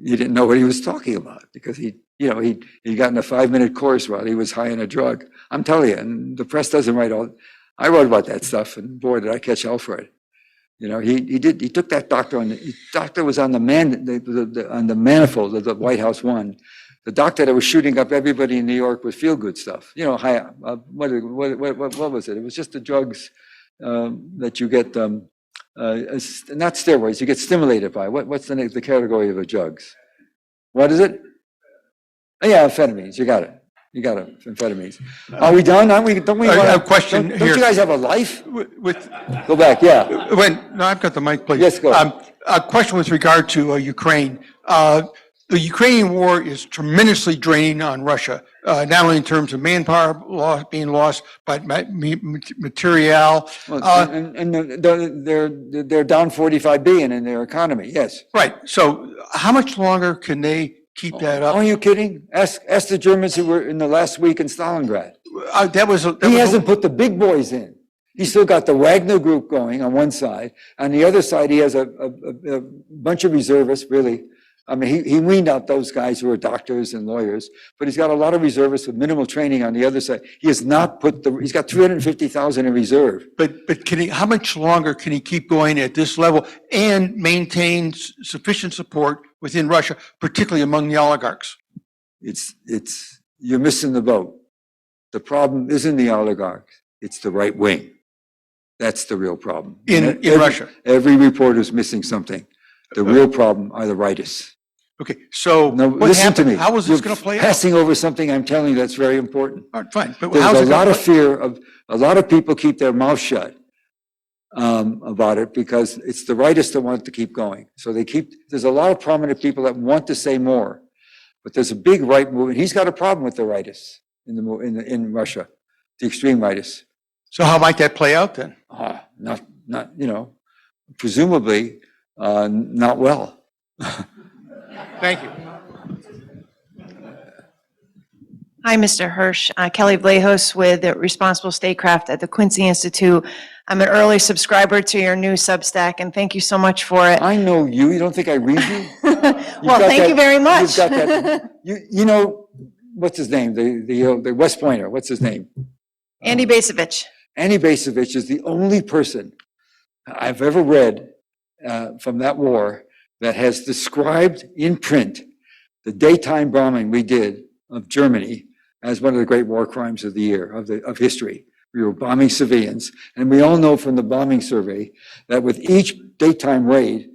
He didn't know what he was talking about because he got in a 5-minute course while he was high on a drug. I'm telling you, and the press doesn't write all. I wrote about that stuff, and boy, did I catch hell for it. He took that doctor on. The doctor was on the manifold of the White House one. The doctor that was shooting up everybody in New York with feel-good stuff. What was it? It was just the drugs that you get. Not steroids. You get stimulated by. What's the category of the drugs? What is it? Oh, yeah, amphetamines. You got it. Amphetamines. Are we done? Aren't we? Don't we? I have a question don't here. you guys have a life? With, Go back. Yeah. no, I've got the mic, please. Yes, go. A question with regard to Ukraine. The Ukrainian war is tremendously draining on Russia, not only in terms of manpower being lost, but material. Well, they're down 45 billion in their economy. Yes. Right. So how much longer can they keep that up? Are you kidding? Ask the Germans who were in the last week in Stalingrad. He hasn't put the big boys in. He's still got the Wagner group going on one side. On the other side, he has a bunch of reservists, really. I mean, he weaned out those guys who are doctors and lawyers, but he's got a lot of reservists with minimal training on the other side. He has not put he's got 350,000 in reserve. But can he, how much longer can he keep going at this level and maintain sufficient support within Russia, particularly among the oligarchs? You're missing the boat. The problem isn't the oligarchs, it's the right wing. That's the real problem. In Russia? Every reporter's missing something. The real problem are the rightists. Okay, so Now, what listen to happened? me. How is this You're going to play out? passing over something I'm telling you that's very important. All right, fine, but There's how's a it lot going of fear of, a lot of people keep their mouth shut about it because it's the rightists that want to keep going. So there's a lot of prominent people that want to say more, but there's a big right movement. He's got a problem with the rightists in Russia, the extreme rightists. So how might that play out then? Not, presumably, not well. Thank you. Hi, Mr. Hersh. Kelly Vlahos with Responsible Statecraft at the Quincy Institute. I'm an early subscriber to your new Substack, and thank you so much for it. I know you. You don't think I read you? Well, thank you very much. You've got that. You know, what's his name? The West Pointer. What's his name? Andy Basevich. Andy Basevich is the only person I've ever read from that war that has described in print the daytime bombing we did of Germany as one of the great war crimes of the year, of history. We were bombing civilians, and we all know from the bombing survey that with each daytime raid,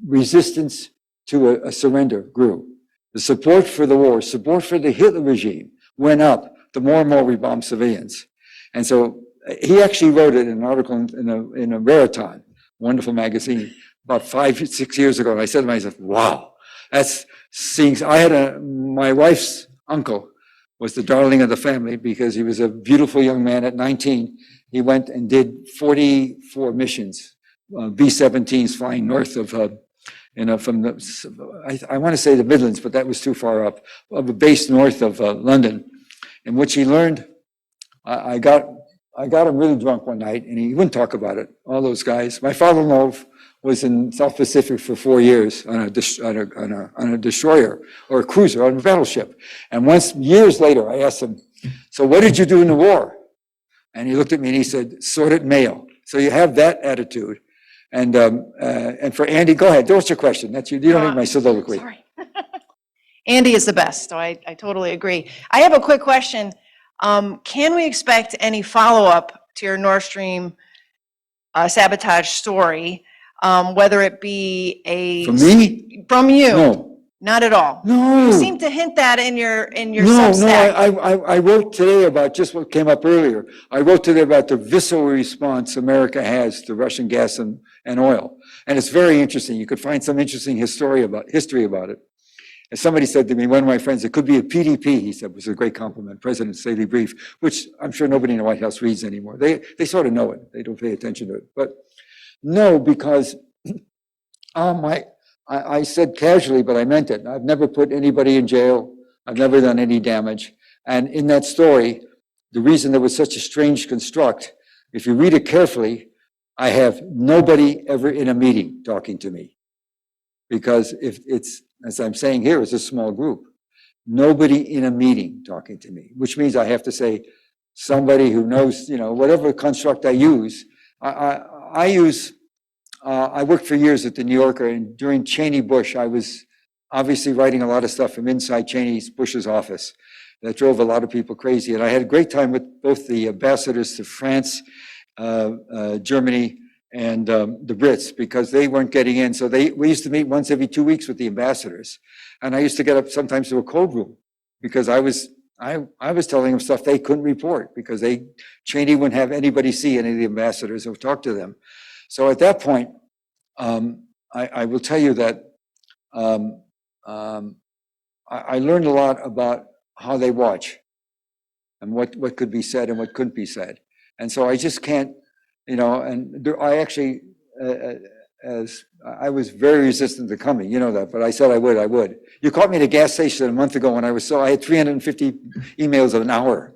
resistance to a surrender grew. The support for the war, support for the Hitler regime went up the more and more we bombed civilians. And so he actually wrote it in an article in a Raritan, wonderful magazine, about 5-6 years ago. And I said to myself, wow, that's seeing, my wife's uncle was the darling of the family because he was a beautiful young man at 19. He went and did 44 missions, B-17s flying north of, from the, I want to say the Midlands, but that was too far up, of a base north of London, in which he learned, I got him really drunk one night and he wouldn't talk about it, all those guys. My father-in-law was in South Pacific for 4 years on a destroyer or a cruiser, on a battleship. And once, years later, I asked him, so what did you do in the war? And he looked at me and he said, sorted mail. So you have that attitude. And for Andy, go ahead, what's your question? That's you don't need my soliloquy. Sorry. Andy is the best, so I totally agree. I have a quick question. Can we expect any follow-up to your Nord Stream sabotage story, whether it be From me? From you? No. Not at all? No. You seem to hint that in your No, Substack. I wrote today about just what came up earlier. I wrote today about the visceral response America has to Russian gas and oil. And it's very interesting. You could find some interesting history about it. And somebody said to me, one of my friends, it could be a PDP, he said, was a great compliment, President's Daily Brief, which I'm sure nobody in the White House reads anymore. They sort of know it. They don't pay attention to it. But no, because I said casually, but I meant it. I've never put anybody in jail. I've never done any damage. And in that story, the reason there was such a strange construct, if you read it carefully, I have nobody ever in a meeting talking to me. Because if it's, as I'm saying here, it's a small group. Nobody in a meeting talking to me, which means I have to say somebody who knows, whatever construct I use. I worked for years at the New Yorker, and during Cheney-Bush, I was obviously writing a lot of stuff from inside Bush's office. That drove a lot of people crazy. And I had a great time with both the ambassadors to France, Germany, and the Brits, because they weren't getting in. So we used to meet once every 2 weeks with the ambassadors. And I used to get up sometimes to a cold room because I was telling them stuff they couldn't report because Cheney wouldn't have anybody see any of the ambassadors or talk to them. So at that point, I will tell you that I learned a lot about how they watch and what could be said and what couldn't be said. And so I just can't, I actually, I was very resistant to coming, you know that, but I said I would. You caught me at a gas station a month ago when I had 350 emails an hour.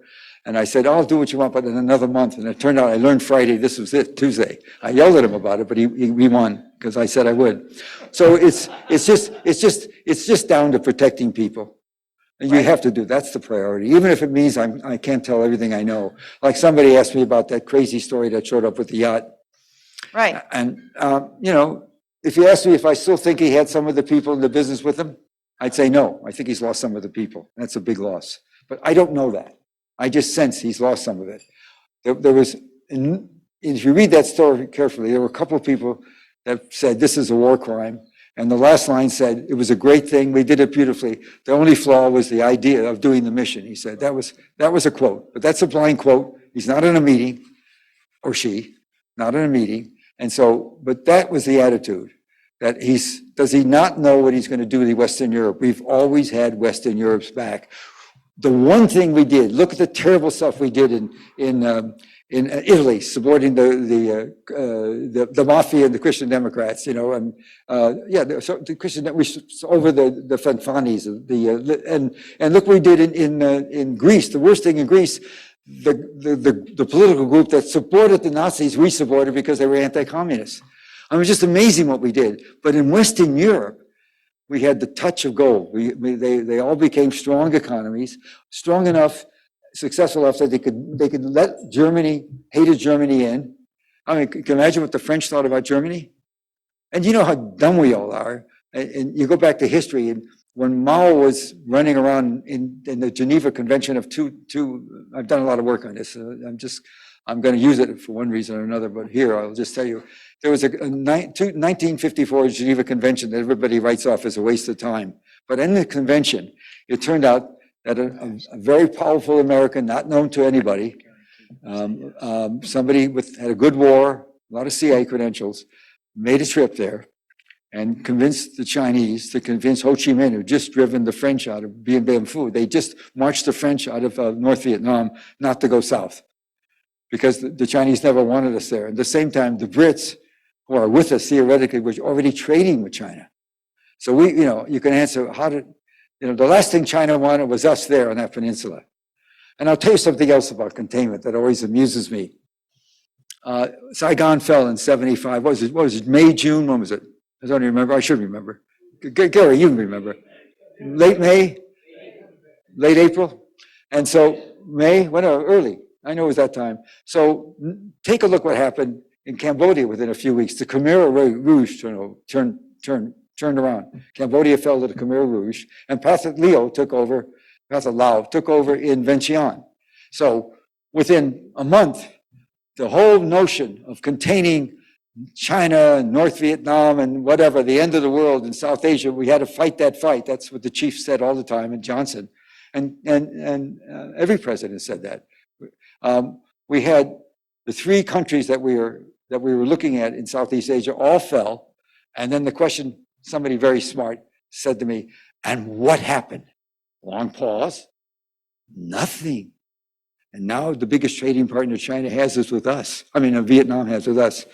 And I said, I'll do what you want, but in another month. And it turned out I learned Friday, this was it, Tuesday. I yelled at him about it, but he won because I said I would. So it's just down to protecting people. And you have to do, that's the priority, even if it means I can't tell everything I know. Like somebody asked me about that crazy story that showed up with the yacht. Right. And, you know, if you ask me if I still think he had some of the people in the business with him, I'd say no. I think he's lost some of the people. That's a big loss. But I don't know that. I just sense he's lost some of it. There was, if you read that story carefully, there were a couple of people that said this is a war crime. And the last line said, it was a great thing. We did it beautifully. The only flaw was the idea of doing the mission. He said that was a quote, but that's a blind quote. He's not in a meeting, or she, not in a meeting. And so, but that was the attitude. That does he not know what he's going to do to Western Europe? We've always had Western Europe's back. The one thing we did, look at the terrible stuff we did in Italy, supporting the mafia and the Christian Democrats, you know, and so the Christian over the Fanfanis, and look what we did in Greece. The worst thing in Greece, the political group that supported the Nazis, we supported because they were anti-communists. I mean, it's just amazing what we did. But in Western Europe, we had the touch of gold. They all became strong economies, strong enough, successful enough that they could let hated Germany in. I mean, can you imagine what the French thought about Germany? And you know how dumb we all are. And you go back to history, and when Mao was running around in the Geneva Convention of I've done a lot of work on this. I'm going to use it for one reason or another, but here I'll just tell you. There was a 1954 Geneva Convention that everybody writes off as a waste of time. But in the convention, it turned out that a very powerful American, not known to anybody, somebody had a good war, a lot of CIA credentials, made a trip there and convinced the Chinese to convince Ho Chi Minh, who'd just driven the French out of Bien Bien Phu. They just marched the French out of North Vietnam not to go south because the Chinese never wanted us there. At the same time, the Brits, who are with us theoretically, were already trading with China. So you can answer, the last thing China wanted was us there on that peninsula. And I'll tell you something else about containment that always amuses me. Saigon fell in 75. What was it, May, June? When was it? I don't remember. I should remember. Gary, you can remember. Late May? Late April? And so May, early. I know it was that time. So take a look what happened in Cambodia within a few weeks. The Khmer Rouge turned around. Cambodia fell to the Khmer Rouge, and Pathet Lao took over in Vientiane. So within a month, the whole notion of containing China and North Vietnam and whatever, the end of the world in South Asia, we had to fight that fight. That's what the chief said all the time, and Johnson. And every president said that. We had the three countries that we were looking at in Southeast Asia all fell. And then the question, somebody very smart said to me, and what happened? Long pause. Nothing. And now the biggest trading partner China has is with us. Vietnam has with us.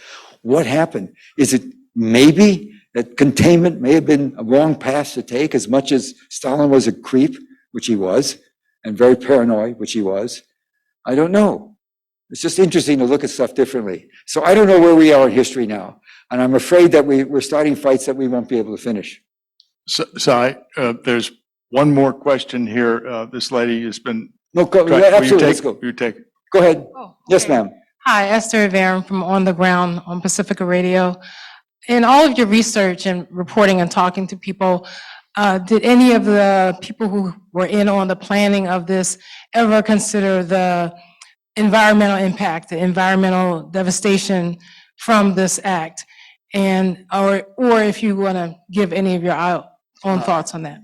What happened? Is it maybe that containment may have been a wrong path to take, as much as Stalin was a creep, which he was, and very paranoid, which he was? I don't know. It's just interesting to look at stuff differently. So I don't know where we are in history now. And I'm afraid that we're starting fights that we won't be able to finish. Sy, there's one more question here. This lady has been. No, go, absolutely, let's go. You take. Go ahead. Oh, Yes, okay. ma'am. Hi, Esther Rivera from On the Ground on Pacifica Radio. In all of your research and reporting and talking to people, did any of the people who were in on the planning of this ever consider the environmental impact, the environmental devastation from this act? And, or if you want to give any of your own thoughts on that.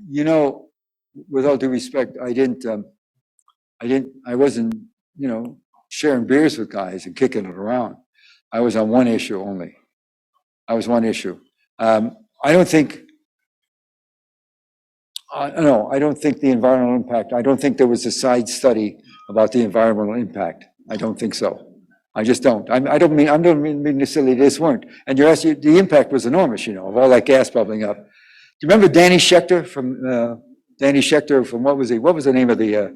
With all due respect, I wasn't, sharing beers with guys and kicking it around. I was on one issue only. I don't think the environmental impact, I don't think there was a side study about the environmental impact. I don't think so. I just don't. I don't mean necessarily this weren't. And you're asking, the impact was enormous, of all that gas bubbling up. Do you remember Danny Schechter from Danny Schechter from, what was the name of the,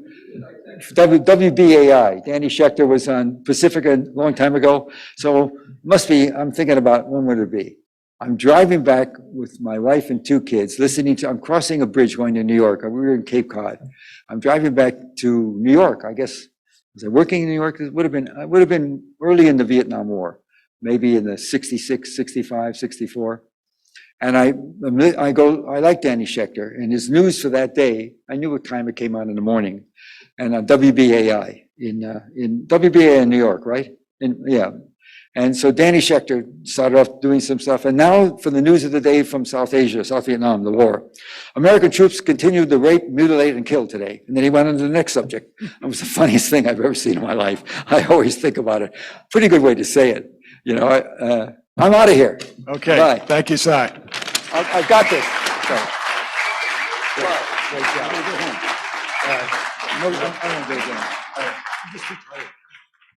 WBAI. Danny Schechter was on Pacifica a long time ago. So must be, I'm thinking about, when would it be? I'm driving back with my wife and 2 kids, I'm crossing a bridge going to New York. We were in Cape Cod. I'm driving back to New York, I guess. Was I working in New York? It would have been early in the Vietnam War, maybe in the 66, 65, 64. And I like Danny Schechter, and his news for that day, I knew what time it came on in the morning, and on WBAI in WBAI in New York, right? Yeah. And so Danny Schechter started off doing some stuff, and now for the news of the day from South Asia, South Vietnam, the war. American troops continued to rape, mutilate, and kill today. And then he went on to the next subject. It was the funniest thing I've ever seen in my life. I always think about it. Pretty good way to say it. You know, I'm out of here. Okay, Bye. thank you, Sy. I've got this. So. Great job. No, I don't go down. Just too tired.